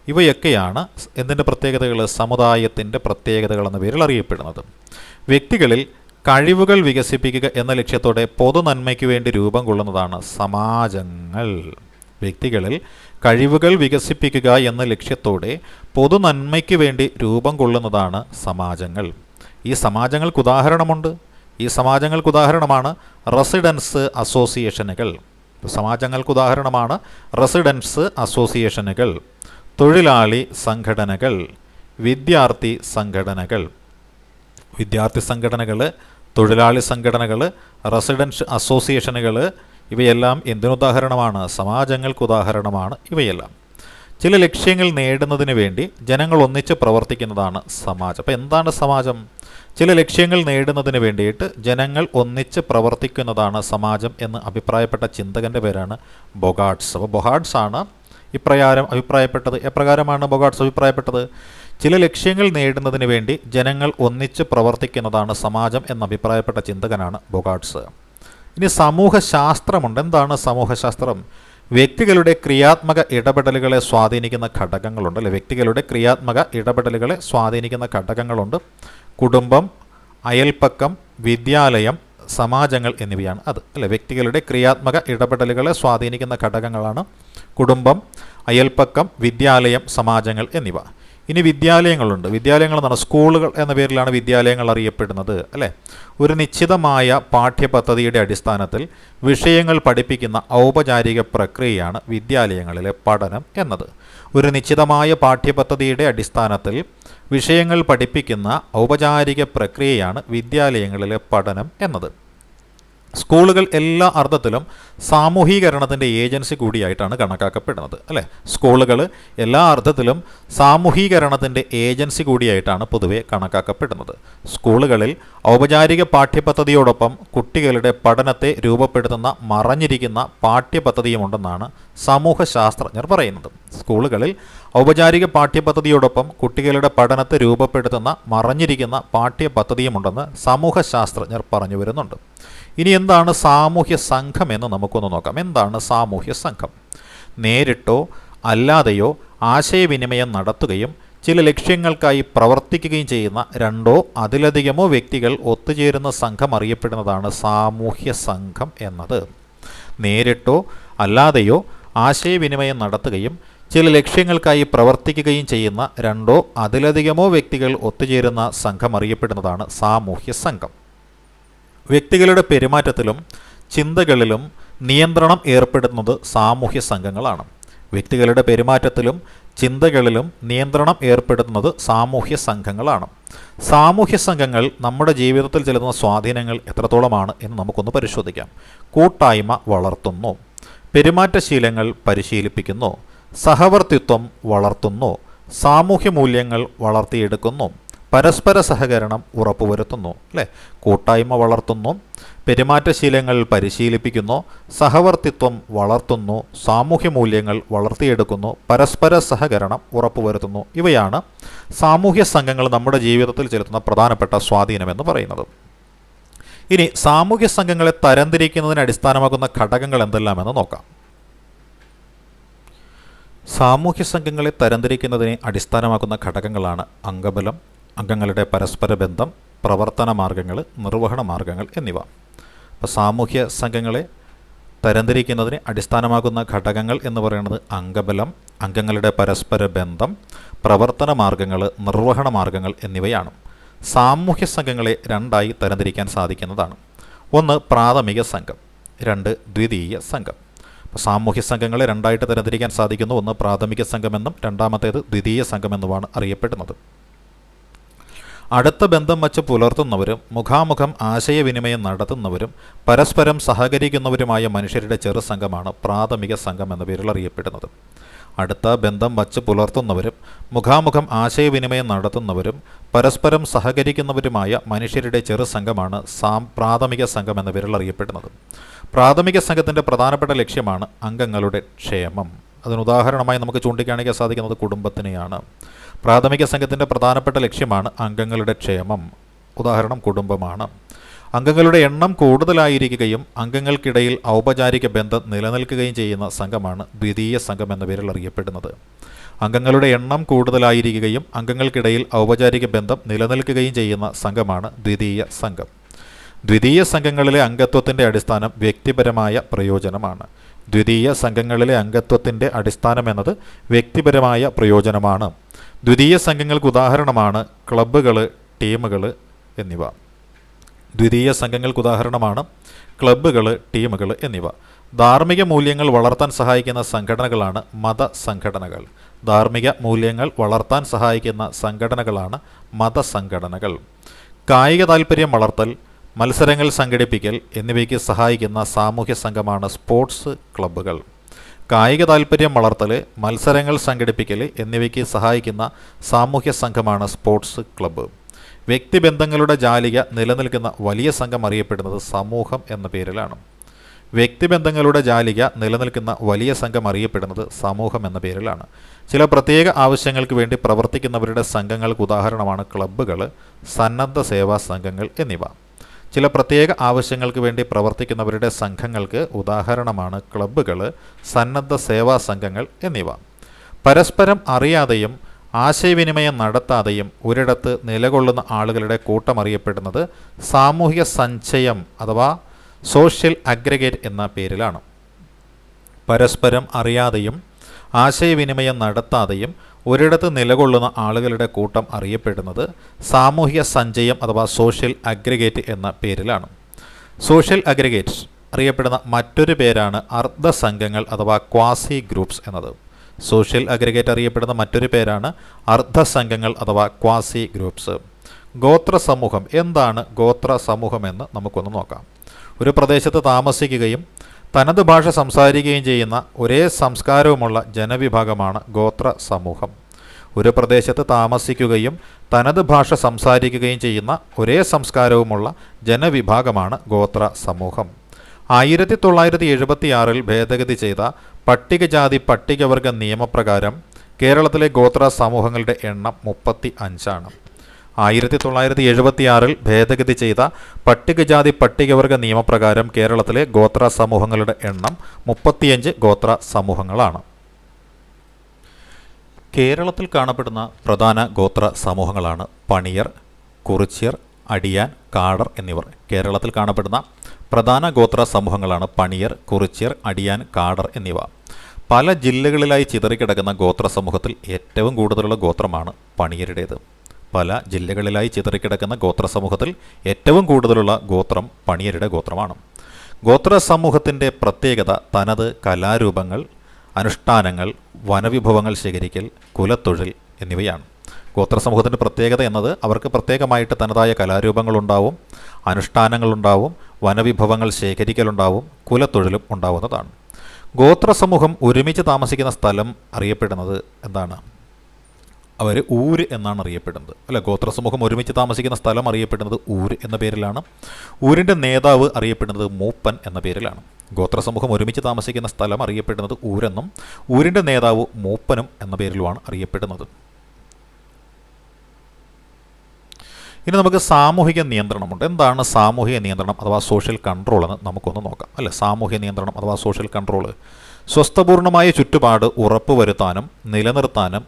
ഇവയൊക്കെയാണ് എന്തിൻ്റെ പ്രത്യേകതകൾ? സമുദായത്തിൻ്റെ പ്രത്യേകതകൾ എന്ന പേരിൽ അറിയപ്പെടുന്നത്. വ്യക്തികളിൽ കഴിവുകൾ വികസിപ്പിക്കുക എന്ന ലക്ഷ്യത്തോടെ പൊതുനന്മയ്ക്ക് വേണ്ടി രൂപം കൊള്ളുന്നതാണ് സമാജങ്ങൾ. വ്യക്തികളിൽ കഴിവുകൾ വികസിപ്പിക്കുക എന്ന ലക്ഷ്യത്തോടെ പൊതുനന്മയ്ക്ക് വേണ്ടി രൂപം കൊള്ളുന്നതാണ് സമാജങ്ങൾ. ഈ സമാജങ്ങൾക്ക് ഉദാഹരണമുണ്ട്. ഈ സമാജങ്ങൾക്ക് ഉദാഹരണമാണ് റെസിഡൻസ് അസോസിയേഷനുകൾ. സമാജങ്ങൾക്ക് ഉദാഹരണമാണ് റെസിഡൻസ് അസോസിയേഷനുകൾ, തൊഴിലാളി സംഘടനകൾ, വിദ്യാർത്ഥി സംഘടനകൾ. വിദ്യാർത്ഥി സംഘടനകൾ, തൊഴിലാളി സംഘടനകൾ, റെസിഡൻസ് അസോസിയേഷനുകൾ ഇവയെല്ലാം എന്തിനുദാഹരണമാണ്? സമാജങ്ങൾക്ക് ഉദാഹരണമാണ് ഇവയെല്ലാം. ചില ലക്ഷ്യങ്ങൾ നേടുന്നതിന് വേണ്ടി ജനങ്ങൾ ഒന്നിച്ച് പ്രവർത്തിക്കുന്നതാണ് സമാജം. അപ്പോൾ എന്താണ് സമാജം? ചില ലക്ഷ്യങ്ങൾ നേടുന്നതിന് വേണ്ടിയിട്ട് ജനങ്ങൾ ഒന്നിച്ച് പ്രവർത്തിക്കുന്നതാണ് സമാജം എന്ന് അഭിപ്രായപ്പെട്ട ചിന്തകൻ്റെ പേരാണ് ബൊഗാർട്സ്. അപ്പോൾ ബൊഗാർട്സ് ആണ് ഇപ്രകാരം അഭിപ്രായപ്പെട്ടത്. എപ്രകാരമാണ് ബൊഗാർട്സ് അഭിപ്രായപ്പെട്ടത്? ചില ലക്ഷ്യങ്ങൾ നേടുന്നതിന് വേണ്ടി ജനങ്ങൾ ഒന്നിച്ച് പ്രവർത്തിക്കുന്നതാണ് സമാജം എന്ന് അഭിപ്രായപ്പെട്ട ചിന്തകനാണ് ബൊഗാർട്സ്. ഇനി സമൂഹശാസ്ത്രമുണ്ട്. എന്താണ് സമൂഹശാസ്ത്രം? വ്യക്തികളുടെ ക്രിയാത്മക ഇടപെടലുകളെ സ്വാധീനിക്കുന്ന ഘടകങ്ങളുണ്ട് അല്ലെ? വ്യക്തികളുടെ ക്രിയാത്മക ഇടപെടലുകളെ സ്വാധീനിക്കുന്ന ഘടകങ്ങളുണ്ട്. കുടുംബം, അയൽപ്പക്കം, വിദ്യാലയം, സമാജങ്ങൾ എന്നിവയാണ് അത് അല്ലെ? വ്യക്തികളുടെ ക്രിയാത്മക ഇടപെടലുകളെ സ്വാധീനിക്കുന്ന ഘടകങ്ങളാണ് കുടുംബം, അയൽപ്പക്കം, വിദ്യാലയം, സമാജങ്ങൾ എന്നിവ. ഇനി വിദ്യാലയങ്ങളുണ്ട്. വിദ്യാലയങ്ങൾ എന്നാണ് സ്കൂളുകൾ എന്ന പേരിലാണ് വിദ്യാലയങ്ങൾ അറിയപ്പെടുന്നത് അല്ലേ? ഒരു നിശ്ചിതമായ പാഠ്യപദ്ധതിയുടെ അടിസ്ഥാനത്തിൽ വിഷയങ്ങൾ പഠിപ്പിക്കുന്ന ഔപചാരിക പ്രക്രിയയാണ് വിദ്യാലയങ്ങളിലെ പഠനം എന്നത്. ഒരു നിശ്ചിതമായ പാഠ്യപദ്ധതിയുടെ അടിസ്ഥാനത്തിൽ വിഷയങ്ങൾ പഠിപ്പിക്കുന്ന ഔപചാരിക പ്രക്രിയയാണ് വിദ്യാലയങ്ങളിലെ പഠനം എന്നത്. സ്കൂളുകൾ എല്ലാ അർത്ഥത്തിലും സാമൂഹീകരണത്തിൻ്റെ ഏജൻസി കൂടിയായിട്ടാണ് കണക്കാക്കപ്പെടുന്നത് അല്ലേ? സ്കൂളുകൾ എല്ലാ അർത്ഥത്തിലും സാമൂഹീകരണത്തിൻ്റെ ഏജൻസി കൂടിയായിട്ടാണ് പൊതുവെ കണക്കാക്കപ്പെടുന്നത്. സ്കൂളുകളിൽ ഔപചാരിക പാഠ്യപദ്ധതിയോടൊപ്പം കുട്ടികളുടെ പഠനത്തെ രൂപപ്പെടുത്തുന്ന മറഞ്ഞിരിക്കുന്ന പാഠ്യപദ്ധതിയുമുണ്ടെന്നാണ് സമൂഹശാസ്ത്രജ്ഞർ പറയുന്നത്. സ്കൂളുകളിൽ ഔപചാരിക പാഠ്യപദ്ധതിയോടൊപ്പം കുട്ടികളുടെ പഠനത്തെ രൂപപ്പെടുത്തുന്ന മറഞ്ഞിരിക്കുന്ന പാഠ്യപദ്ധതിയുമുണ്ടെന്ന് സമൂഹശാസ്ത്രജ്ഞർ പറഞ്ഞു വരുന്നുണ്ട്. ഇനി എന്താണ് സാമൂഹ്യ സംഘം എന്ന് നമുക്കൊന്ന് നോക്കാം. എന്താണ് സാമൂഹ്യ സംഘം? നേരിട്ടോ അല്ലാതെയോ ആശയവിനിമയം നടത്തുകയും ചില ലക്ഷ്യങ്ങൾക്കായി പ്രവർത്തിക്കുകയും ചെയ്യുന്ന രണ്ടോ അതിലധികമോ വ്യക്തികൾ ഒത്തുചേരുന്ന സംഘം അറിയപ്പെടുന്നതാണ് സാമൂഹ്യ സംഘം എന്നത്. നേരിട്ടോ അല്ലാതെയോ ആശയവിനിമയം നടത്തുകയും ചില ലക്ഷ്യങ്ങൾക്കായി പ്രവർത്തിക്കുകയും ചെയ്യുന്ന രണ്ടോ അതിലധികമോ വ്യക്തികൾ ഒത്തുചേരുന്ന സംഘം അറിയപ്പെടുന്നതാണ് സാമൂഹ്യ സംഘം. വ്യക്തികളുടെ പെരുമാറ്റത്തിലും ചിന്തകളിലും നിയന്ത്രണം ഏർപ്പെടുത്തുന്നത് സാമൂഹ്യ സംഘങ്ങളാണ്. വ്യക്തികളുടെ പെരുമാറ്റത്തിലും ചിന്തകളിലും നിയന്ത്രണം ഏർപ്പെടുത്തുന്നത് സാമൂഹ്യ സംഘങ്ങളാണ്. സാമൂഹ്യ സംഘങ്ങൾ നമ്മുടെ ജീവിതത്തിൽ ചെലുത്തുന്ന സ്വാധീനങ്ങൾ എത്രത്തോളമാണ് എന്ന് നമുക്കൊന്ന് പരിശോധിക്കാം. കൂട്ടായ്മ വളർത്തുന്നു, പെരുമാറ്റശീലങ്ങൾ പരിശീലിപ്പിക്കുന്നു, സഹവർത്തിത്വം വളർത്തുന്നു, സാമൂഹ്യ മൂല്യങ്ങൾ വളർത്തിയെടുക്കുന്നു, പരസ്പര സഹകരണം ഉറപ്പുവരുത്തുന്നു അല്ലേ? കൂട്ടായ്മ വളർത്തുന്നു, പെരുമാറ്റശീലങ്ങൾ പരിശീലിപ്പിക്കുന്നു, സഹവർത്തിത്വം വളർത്തുന്നു, സാമൂഹ്യ മൂല്യങ്ങൾ വളർത്തിയെടുക്കുന്നു, പരസ്പര സഹകരണം ഉറപ്പുവരുത്തുന്നു. ഇവയാണ് സാമൂഹ്യ സംഘങ്ങൾ നമ്മുടെ ജീവിതത്തിൽ ചെലുത്തുന്ന പ്രധാനപ്പെട്ട സ്വാധീനമെന്ന് പറയുന്നത്. ഇനി സാമൂഹ്യ സംഘങ്ങളെ തരംതിരിക്കുന്നതിന് അടിസ്ഥാനമാകുന്ന ഘടകങ്ങൾ എന്തെല്ലാമെന്ന് നോക്കാം. സാമൂഹ്യ സംഘങ്ങളെ തരംതിരിക്കുന്നതിനെ അടിസ്ഥാനമാക്കുന്ന ഘടകങ്ങളാണ് അംഗബലം, അംഗങ്ങളുടെ പരസ്പര ബന്ധം, പ്രവർത്തന മാർഗങ്ങൾ, നിർവഹണ മാർഗങ്ങൾ എന്നിവ. അപ്പോൾ സാമൂഹ്യ സംഘങ്ങളെ തരംതിരിക്കുന്നതിന് അടിസ്ഥാനമാകുന്ന ഘടകങ്ങൾ എന്ന് പറയുന്നത് അംഗബലം, അംഗങ്ങളുടെ പരസ്പര ബന്ധം, പ്രവർത്തന മാർഗങ്ങൾ, നിർവഹണ മാർഗങ്ങൾ എന്നിവയാണ്. സാമൂഹ്യ സംഘങ്ങളെ രണ്ടായി തരംതിരിക്കാൻ സാധിക്കുന്നതാണ്. ഒന്ന് പ്രാഥമിക സംഘം, രണ്ട് ദ്വിതീയ സംഘം. അപ്പോൾ സാമൂഹ്യ സംഘങ്ങളെ രണ്ടായിട്ട് തരംതിരിക്കാൻ സാധിക്കുന്നു. ഒന്ന് പ്രാഥമിക സംഘമെന്നും രണ്ടാമത്തേത് ദ്വിതീയ സംഘമെന്നുമാണ് അറിയപ്പെടുന്നത്. അടുത്ത ബന്ധം വച്ച് പുലർത്തുന്നവരും മുഖാമുഖം ആശയവിനിമയം നടത്തുന്നവരും പരസ്പരം സഹകരിക്കുന്നവരുമായ മനുഷ്യരുടെ ചെറു സംഘമാണ് പ്രാഥമിക സംഘം എന്ന പേരിൽ അറിയപ്പെടുന്നത്. അടുത്ത ബന്ധം വച്ച് പുലർത്തുന്നവരും മുഖാമുഖം ആശയവിനിമയം നടത്തുന്നവരും പരസ്പരം സഹകരിക്കുന്നവരുമായ മനുഷ്യരുടെ ചെറു സംഘമാണ് പ്രാഥമിക സംഘം എന്ന പേരിൽ അറിയപ്പെടുന്നത്. പ്രാഥമിക സംഘത്തിൻ്റെ പ്രധാനപ്പെട്ട ലക്ഷ്യമാണ് അംഗങ്ങളുടെ ക്ഷേമം. അതിനുദാഹരണമായി നമുക്ക് ചൂണ്ടിക്കാണിക്കാൻ സാധിക്കുന്നത് കുടുംബത്തിനെയാണ്. പ്രാഥമിക സംഘത്തിൻ്റെ പ്രധാനപ്പെട്ട ലക്ഷ്യമാണ് അംഗങ്ങളുടെ ക്ഷേമം. ഉദാഹരണം കുടുംബമാണ്. അംഗങ്ങളുടെ എണ്ണം കൂടുതലായിരിക്കുകയും അംഗങ്ങൾക്കിടയിൽ ഔപചാരിക ബന്ധം നിലനിൽക്കുകയും ചെയ്യുന്ന സംഘമാണ് ദ്വിതീയ സംഘം എന്ന പേരിൽ അറിയപ്പെടുന്നത്. അംഗങ്ങളുടെ എണ്ണം കൂടുതലായിരിക്കുകയും അംഗങ്ങൾക്കിടയിൽ ഔപചാരിക ബന്ധം നിലനിൽക്കുകയും ചെയ്യുന്ന സംഘമാണ് ദ്വിതീയ സംഘം. ദ്വിതീയ സംഘങ്ങളിലെ അംഗത്വത്തിൻ്റെ അടിസ്ഥാനം വ്യക്തിപരമായ പ്രയോജനമാണ്. ദ്വിതീയ സംഘങ്ങളിലെ അംഗത്വത്തിൻ്റെ അടിസ്ഥാനം എന്നത് വ്യക്തിപരമായ പ്രയോജനമാണ്. ദ്വിതീയ സംഘങ്ങൾക്ക് ഉദാഹരണമാണ് ക്ലബ്ബുകൾ, ടീമുകൾ എന്നിവ. ദ്വിതീയ സംഘങ്ങൾക്ക് ഉദാഹരണമാണ് ക്ലബ്ബുകൾ, ടീമുകൾ എന്നിവ. ധാർമ്മിക മൂല്യങ്ങൾ വളർത്താൻ സഹായിക്കുന്ന സംഘടനകളാണ് മതസംഘടനകൾ. ധാർമ്മിക മൂല്യങ്ങൾ വളർത്താൻ സഹായിക്കുന്ന സംഘടനകളാണ് മതസംഘടനകൾ. കായിക താൽപ്പര്യം വളർത്തൽ, മത്സരങ്ങൾ സംഘടിപ്പിക്കൽ എന്നിവയ്ക്ക് സഹായിക്കുന്ന സാമൂഹ്യ സംഘമാണ് സ്പോർട്സ് ക്ലബ്ബുകൾ. കായിക താൽപ്പര്യം വളർത്തൽ, മത്സരങ്ങൾ സംഘടിപ്പിക്കൽ എന്നിവയ്ക്ക് സഹായിക്കുന്ന സാമൂഹ്യ സംഘമാണ് സ്പോർട്സ് ക്ലബ്ബ്. വ്യക്തിബന്ധങ്ങളുടെ ജാലിക നിലനിൽക്കുന്ന വലിയ സംഘം അറിയപ്പെടുന്നത് സമൂഹം എന്ന പേരിലാണ്. വ്യക്തിബന്ധങ്ങളുടെ ജാലിക നിലനിൽക്കുന്ന വലിയ സംഘം അറിയപ്പെടുന്നത് സമൂഹം എന്ന പേരിലാണ്. ചില പ്രത്യേക ആവശ്യങ്ങൾക്ക് വേണ്ടി പ്രവർത്തിക്കുന്നവരുടെ സംഘങ്ങൾക്ക് ഉദാഹരണമാണ് ക്ലബ്ബുകൾ, സന്നദ്ധ സേവാ സംഘങ്ങൾ എന്നിവ. ചില പ്രത്യേക ആവശ്യങ്ങൾക്ക് വേണ്ടി പ്രവർത്തിക്കുന്നവരുടെ സംഘങ്ങൾക്ക് ഉദാഹരണമാണ് ക്ലബ്ബുകൾ, സന്നദ്ധ സേവാ സംഘങ്ങൾ എന്നിവ. പരസ്പരം അറിയാതെയും ആശയവിനിമയം നടത്താതെയും ഒരിടത്ത് നിലകൊള്ളുന്ന ആളുകളുടെ കൂട്ടം അറിയപ്പെടുന്നത് സാമൂഹിക സഞ്ചയം അഥവാ സോഷ്യൽ അഗ്രഗേറ്റ് എന്ന പേരിലാണ്. പരസ്പരം അറിയാതെയും ആശയവിനിമയം നടത്താതെയും ഒരിടത്ത് നിലകൊള്ളുന്ന ആളുകളുടെ കൂട്ടം അറിയപ്പെടുന്നത് സാമൂഹിക സഞ്ചയം അഥവാ സോഷ്യൽ അഗ്രഗേറ്റ് എന്ന പേരിലാണ്. സോഷ്യൽ അഗ്രഗേറ്റ് അറിയപ്പെടുന്ന മറ്റൊരു പേരാണ് അർദ്ധസംഘങ്ങൾ അഥവാ ക്വാസി ഗ്രൂപ്പ്സ് എന്നത്. സോഷ്യൽ അഗ്രഗേറ്റ് അറിയപ്പെടുന്ന മറ്റൊരു പേരാണ് അർദ്ധസംഘങ്ങൾ അഥവാ ക്വാസി ഗ്രൂപ്പ്സ്. ഗോത്ര സമൂഹം. എന്താണ് ഗോത്ര സമൂഹമെന്ന് നമുക്കൊന്ന് നോക്കാം. ഒരു പ്രദേശത്ത് താമസിക്കുകയും തനത് ഭാഷ സംസാരിക്കുകയും ചെയ്യുന്ന ഒരേ സംസ്കാരവുമുള്ള ജനവിഭാഗമാണ് ഗോത്ര സമൂഹം. ഒരു പ്രദേശത്ത് താമസിക്കുകയും തനത് ഭാഷ സംസാരിക്കുകയും ചെയ്യുന്ന ഒരേ സംസ്കാരവുമുള്ള ജനവിഭാഗമാണ് ഗോത്ര സമൂഹം. 1976 ഭേദഗതി ചെയ്ത പട്ടികജാതി പട്ടികവർഗ നിയമപ്രകാരം കേരളത്തിലെ ഗോത്ര സമൂഹങ്ങളുടെ എണ്ണം 35 ആണ്. 1976 ഭേദഗതി ചെയ്ത പട്ടികജാതി പട്ടികവർഗ നിയമപ്രകാരം കേരളത്തിലെ ഗോത്ര സമൂഹങ്ങളുടെ എണ്ണം 35 ഗോത്ര സമൂഹങ്ങളാണ്. കേരളത്തിൽ കാണപ്പെടുന്ന പ്രധാന ഗോത്ര സമൂഹങ്ങളാണ് പണിയർ, കുറിച്യർ, അടിയാൻ, കാടർ എന്നിവർ. കേരളത്തിൽ കാണപ്പെടുന്ന പ്രധാന ഗോത്ര സമൂഹങ്ങളാണ് പണിയർ, കുറിച്യർ, അടിയാൻ, കാടർ എന്നിവ. പല ജില്ലകളിലായി ചിതറിക്കിടക്കുന്ന ഗോത്ര സമൂഹത്തിൽ ഏറ്റവും കൂടുതലുള്ള ഗോത്രമാണ് പണിയരുടേത്. പല ജില്ലകളിലായി ചിതറിക്കിടക്കുന്ന ഗോത്ര സമൂഹത്തിൽ ഏറ്റവും കൂടുതലുള്ള ഗോത്രം പണിയരുടെ ഗോത്രമാണ്. ഗോത്ര സമൂഹത്തിൻ്റെ പ്രത്യേകത തനത് കലാരൂപങ്ങൾ, അനുഷ്ഠാനങ്ങൾ, വനവിഭവങ്ങൾ ശേഖരിക്കൽ, കുലത്തൊഴിൽ എന്നിവയാണ്. ഗോത്ര സമൂഹത്തിൻ്റെ പ്രത്യേകത എന്നത് അവർക്ക് പ്രത്യേകമായിട്ട് തനതായ കലാരൂപങ്ങളുണ്ടാവും, അനുഷ്ഠാനങ്ങളുണ്ടാവും, വനവിഭവങ്ങൾ ശേഖരിക്കലുണ്ടാവും, കുലത്തൊഴിലും ഉണ്ടാവുന്നതാണ്. ഗോത്ര സമൂഹം ഒരുമിച്ച് താമസിക്കുന്ന സ്ഥലം അറിയപ്പെടുന്നത് എന്താണ്? അവർ ഊര് എന്നാണ് അറിയപ്പെടുന്നത് അല്ല. ഗോത്ര സമൂഹം ഒരുമിച്ച് താമസിക്കുന്ന സ്ഥലം അറിയപ്പെടുന്നത് ഊര് എന്ന പേരിലാണ്. ഊരിൻ്റെ നേതാവ് അറിയപ്പെടുന്നത് മൂപ്പൻ എന്ന പേരിലാണ്. ഗോത്ര സമൂഹം ഒരുമിച്ച് താമസിക്കുന്ന സ്ഥലം അറിയപ്പെടുന്നത് ഊരെന്നും ഊരിൻ്റെ നേതാവ് മൂപ്പനും എന്ന പേരിലുമാണ് അറിയപ്പെടുന്നത്. ഇനി നമുക്ക് സാമൂഹിക നിയന്ത്രണമുണ്ട്. എന്താണ് സാമൂഹിക നിയന്ത്രണം അഥവാ സോഷ്യൽ കൺട്രോൾ എന്ന് നമുക്കൊന്ന് നോക്കാം അല്ലെ. സാമൂഹിക നിയന്ത്രണം അഥവാ സോഷ്യൽ കൺട്രോൾ സ്വസ്ഥപൂർണമായ ചുറ്റുപാട് ഉറപ്പുവരുത്താനും നിലനിർത്താനും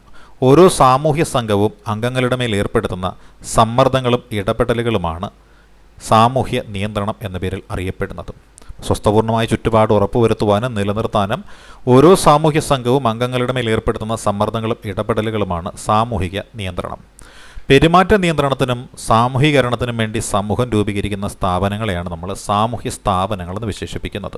ഓരോ സാമൂഹ്യ സംഘവും അംഗങ്ങളുടെ മേൽ ഏർപ്പെടുത്തുന്ന സമ്മർദ്ദങ്ങളും ഇടപെടലുകളുമാണ് സാമൂഹ്യ നിയന്ത്രണം എന്ന പേരിൽ അറിയപ്പെടുന്നത്. സ്വസ്ഥപൂർണമായ ചുറ്റുപാട് ഉറപ്പുവരുത്തുവാനും നിലനിർത്താനും ഓരോ സാമൂഹ്യ സംഘവും അംഗങ്ങളുടെ മേൽ ഏർപ്പെടുത്തുന്ന സമ്മർദ്ദങ്ങളും ഇടപെടലുകളുമാണ് സാമൂഹിക നിയന്ത്രണം. പെരുമാറ്റ നിയന്ത്രണത്തിനും സാമൂഹീകരണത്തിനും വേണ്ടി സമൂഹം രൂപീകരിക്കുന്ന സ്ഥാപനങ്ങളെയാണ് നമ്മൾ സാമൂഹ്യ സ്ഥാപനങ്ങളെന്ന് വിശേഷിപ്പിക്കുന്നത്.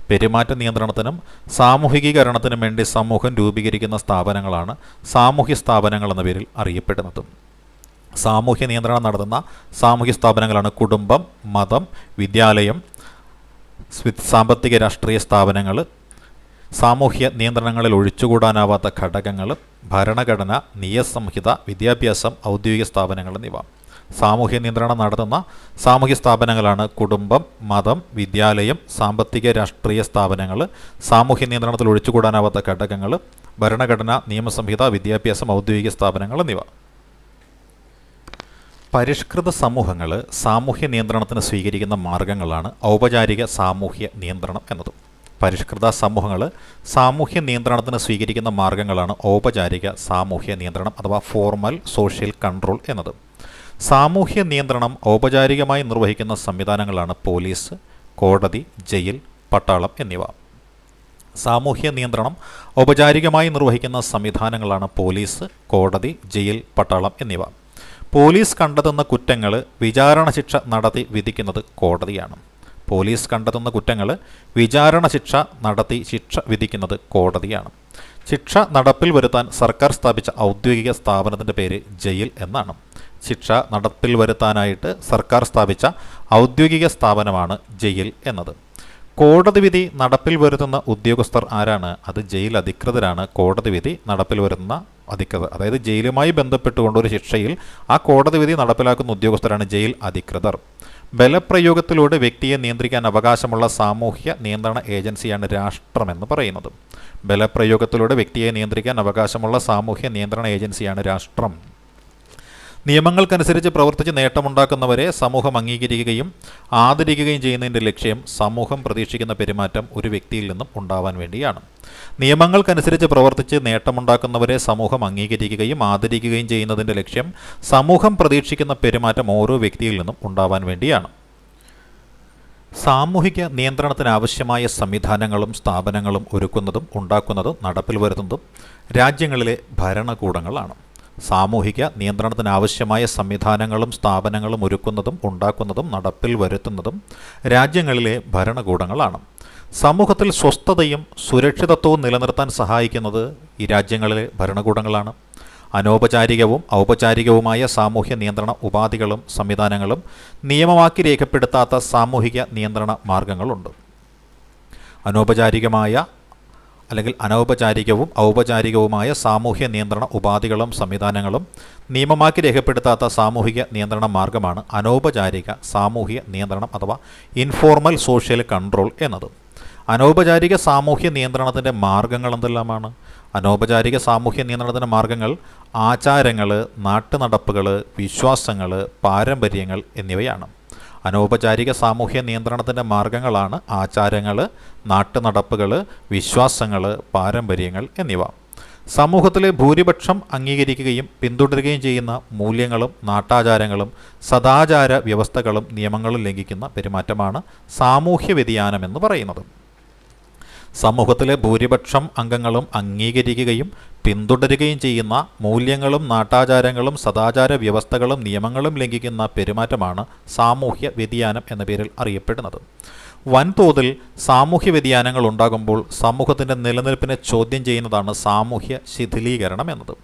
പെരുമാറ്റ നിയന്ത്രണത്തിനും സാമൂഹികീകരണത്തിനും വേണ്ടി സമൂഹം രൂപീകരിക്കുന്ന സ്ഥാപനങ്ങളാണ് സാമൂഹ്യ സ്ഥാപനങ്ങൾ എന്ന പേരിൽ അറിയപ്പെടുന്നത്. സാമൂഹ്യ നിയന്ത്രണം നടത്തുന്ന സാമൂഹ്യ സ്ഥാപനങ്ങളാണ് കുടുംബം, മതം, വിദ്യാലയം, സാമ്പത്തിക രാഷ്ട്രീയ സ്ഥാപനങ്ങൾ, സാമൂഹ്യ നിയന്ത്രണങ്ങളിൽ ഒഴിച്ചുകൂടാനാവാത്ത ഘടകങ്ങൾ, ഭരണഘടന, നിയമസംഹിത, വിദ്യാഭ്യാസം, ഔദ്യോഗിക സ്ഥാപനങ്ങൾ എന്നിവ. സാമൂഹ്യ നിയന്ത്രണം നടത്തുന്ന സാമൂഹ്യ സ്ഥാപനങ്ങളാണ് കുടുംബം, മതം, വിദ്യാലയം, സാമ്പത്തിക രാഷ്ട്രീയ സ്ഥാപനങ്ങൾ, സാമൂഹ്യ നിയന്ത്രണത്തിൽ ഒഴിച്ചുകൂടാനാവാത്ത ഘടകങ്ങൾ, ഭരണഘടന, നിയമസംഹിത, വിദ്യാഭ്യാസം, ഔദ്യോഗിക സ്ഥാപനങ്ങൾ എന്നിവ. പരിഷ്കൃത സമൂഹങ്ങൾ സാമൂഹ്യ നിയന്ത്രണത്തിന് സ്വീകരിക്കുന്ന മാർഗങ്ങളാണ് ഔപചാരിക സാമൂഹ്യ നിയന്ത്രണം എന്നത്. പരിഷ്കൃത സമൂഹങ്ങൾ സാമൂഹ്യ നിയന്ത്രണത്തിന് സ്വീകരിക്കുന്ന മാർഗങ്ങളാണ് ഔപചാരിക സാമൂഹ്യ നിയന്ത്രണം അഥവാ ഫോർമൽ സോഷ്യൽ കൺട്രോൾ എന്നത്. സാമൂഹ്യ നിയന്ത്രണം ഔപചാരികമായി നിർവഹിക്കുന്ന സംവിധാനങ്ങളാണ് പോലീസ്, കോടതി, ജയിൽ, പട്ടാളം എന്നിവ. സാമൂഹ്യ നിയന്ത്രണം ഔപചാരികമായി നിർവഹിക്കുന്ന സംവിധാനങ്ങളാണ് പോലീസ്, കോടതി, ജയിൽ, പട്ടാളം എന്നിവ. പോലീസ് കണ്ടെത്തുന്ന കുറ്റങ്ങൾ വിചാരണ ശിക്ഷ നടത്തി വിധിക്കുന്നത് കോടതിയാണ്. പോലീസ് കണ്ടെത്തുന്ന കുറ്റങ്ങൾ വിചാരണ ശിക്ഷ നടത്തി ശിക്ഷ വിധിക്കുന്നത് കോടതിയാണ്. ശിക്ഷ നടപ്പിൽ വരുത്താൻ സർക്കാർ സ്ഥാപിച്ച ഔദ്യോഗിക സ്ഥാപനത്തിൻ്റെ പേര് ജയിൽ എന്നാണ്. ശിക്ഷ നടപ്പിൽ വരുത്താനായിട്ട് സർക്കാർ സ്ഥാപിച്ച ഔദ്യോഗിക സ്ഥാപനമാണ് ജയിൽ എന്നത്. കോടതി വിധി നടപ്പിൽ വരുത്തുന്ന ഉദ്യോഗസ്ഥർ ആരാണ്? അത് ജയിൽ അധികൃതരാണ് കോടതി വിധി നടപ്പിൽ വരുത്തുന്ന അധികൃതർ. അതായത് ജയിലുമായി ബന്ധപ്പെട്ടുകൊണ്ടൊരു ശിക്ഷയിൽ ആ കോടതി വിധി നടപ്പിലാക്കുന്ന ഉദ്യോഗസ്ഥരാണ് ജയിൽ അധികൃതർ. ബലപ്രയോഗത്തിലൂടെ വ്യക്തിയെ നിയന്ത്രിക്കാൻ അവകാശമുള്ള സാമൂഹ്യ നിയന്ത്രണ ഏജൻസിയാണ് രാഷ്ട്രമെന്ന് പറയുന്നത്. ബലപ്രയോഗത്തിലൂടെ വ്യക്തിയെ നിയന്ത്രിക്കാൻ അവകാശമുള്ള സാമൂഹ്യ നിയന്ത്രണ ഏജൻസിയാണ് രാഷ്ട്രം. നിയമങ്ങൾക്കനുസരിച്ച് പ്രവർത്തിച്ച് നേട്ടമുണ്ടാക്കുന്നവരെ സമൂഹം അംഗീകരിക്കുകയും ആദരിക്കുകയും ചെയ്യുന്നതിൻ്റെ ലക്ഷ്യം സമൂഹം പ്രതീക്ഷിക്കുന്ന പെരുമാറ്റം ഒരു വ്യക്തിയിൽ നിന്നും ഉണ്ടാവാൻ വേണ്ടിയാണ്. നിയമങ്ങൾക്കനുസരിച്ച് പ്രവർത്തിച്ച് നേട്ടമുണ്ടാക്കുന്നവരെ സമൂഹം അംഗീകരിക്കുകയും ആദരിക്കുകയും ചെയ്യുന്നതിൻ്റെ ലക്ഷ്യം സമൂഹം പ്രതീക്ഷിക്കുന്ന പെരുമാറ്റം ഓരോ വ്യക്തിയിൽ നിന്നും ഉണ്ടാവാൻ വേണ്ടിയാണ്. സാമൂഹിക നിയന്ത്രണത്തിനാവശ്യമായ സംവിധാനങ്ങളും സ്ഥാപനങ്ങളും ഒരുക്കുന്നതും ഉണ്ടാക്കുന്നതും നടപ്പിൽ വരുന്നതും രാജ്യങ്ങളിലെ ഭരണകൂടങ്ങളാണ്. സാമൂഹിക നിയന്ത്രണത്തിനാവശ്യമായ സംവിധാനങ്ങളും സ്ഥാപനങ്ങളും ഒരുക്കുന്നതും ഉണ്ടാക്കുന്നതും നടപ്പിൽ വരുത്തുന്നതും രാജ്യങ്ങളിലെ ഭരണകൂടങ്ങളാണ്. സമൂഹത്തിൽ സ്വസ്ഥതയും സുരക്ഷിതത്വവും നിലനിർത്താൻ സഹായിക്കുന്നത് ഈ രാജ്യങ്ങളിലെ ഭരണകൂടങ്ങളാണ്. അനൗപചാരികവും ഔപചാരികവുമായ സാമൂഹ്യ നിയന്ത്രണ ഉപാധികളും സംവിധാനങ്ങളും നിയമമാക്കി രേഖപ്പെടുത്താത്ത സാമൂഹിക നിയന്ത്രണ മാർഗങ്ങളുണ്ട്. അനൗപചാരികവും ഔപചാരികവുമായ സാമൂഹ്യ നിയന്ത്രണ ഉപാധികളും സംവിധാനങ്ങളും നിയമമാക്കി രേഖപ്പെടുത്താത്ത സാമൂഹിക നിയന്ത്രണ മാർഗമാണ് അനൗപചാരിക സാമൂഹ്യ നിയന്ത്രണം അഥവാ ഇൻഫോർമൽ സോഷ്യൽ കൺട്രോൾ എന്നത്. അനൗപചാരിക സാമൂഹ്യ നിയന്ത്രണത്തിൻ്റെ മാർഗങ്ങൾ എന്തെല്ലാമാണ്? അനൗപചാരിക സാമൂഹ്യ നിയന്ത്രണത്തിൻ്റെ മാർഗങ്ങൾ ആചാരങ്ങൾ, നാട്ടുനടപ്പുകൾ, വിശ്വാസങ്ങൾ, പാരമ്പര്യങ്ങൾ എന്നിവയാണ്. അനൗപചാരിക സാമൂഹ്യ നിയന്ത്രണത്തിൻ്റെ മാർഗങ്ങളാണ് ആചാരങ്ങൾ, നാട്ടുനടപ്പുകൾ, വിശ്വാസങ്ങൾ, പാരമ്പര്യങ്ങൾ എന്നിവ. സമൂഹത്തിലെ ഭൂരിപക്ഷം അംഗീകരിക്കുകയും പിന്തുടരുകയും ചെയ്യുന്ന മൂല്യങ്ങളും നാട്ടാചാരങ്ങളും സദാചാര വ്യവസ്ഥകളും നിയമങ്ങളും ലംഘിക്കുന്ന പെരുമാറ്റമാണ് സാമൂഹ്യ വ്യതിയാനം എന്ന് പറയുന്നത്. സമൂഹത്തിലെ ഭൂരിപക്ഷം അംഗങ്ങളും അംഗീകരിക്കുകയും പിന്തുടരുകയും ചെയ്യുന്ന മൂല്യങ്ങളും നാട്ടാചാരങ്ങളും സദാചാര വ്യവസ്ഥകളും നിയമങ്ങളും ലംഘിക്കുന്ന പെരുമാറ്റമാണ് സാമൂഹ്യ വ്യതിയാനം എന്ന പേരിൽ അറിയപ്പെടുന്നത്. വൻതോതിൽ സാമൂഹ്യ വ്യതിയാനങ്ങൾ ഉണ്ടാകുമ്പോൾ സമൂഹത്തിൻ്റെ നിലനിൽപ്പിനെ ചോദ്യം ചെയ്യുന്നതാണ് സാമൂഹ്യ ശിഥിലീകരണം എന്നത്.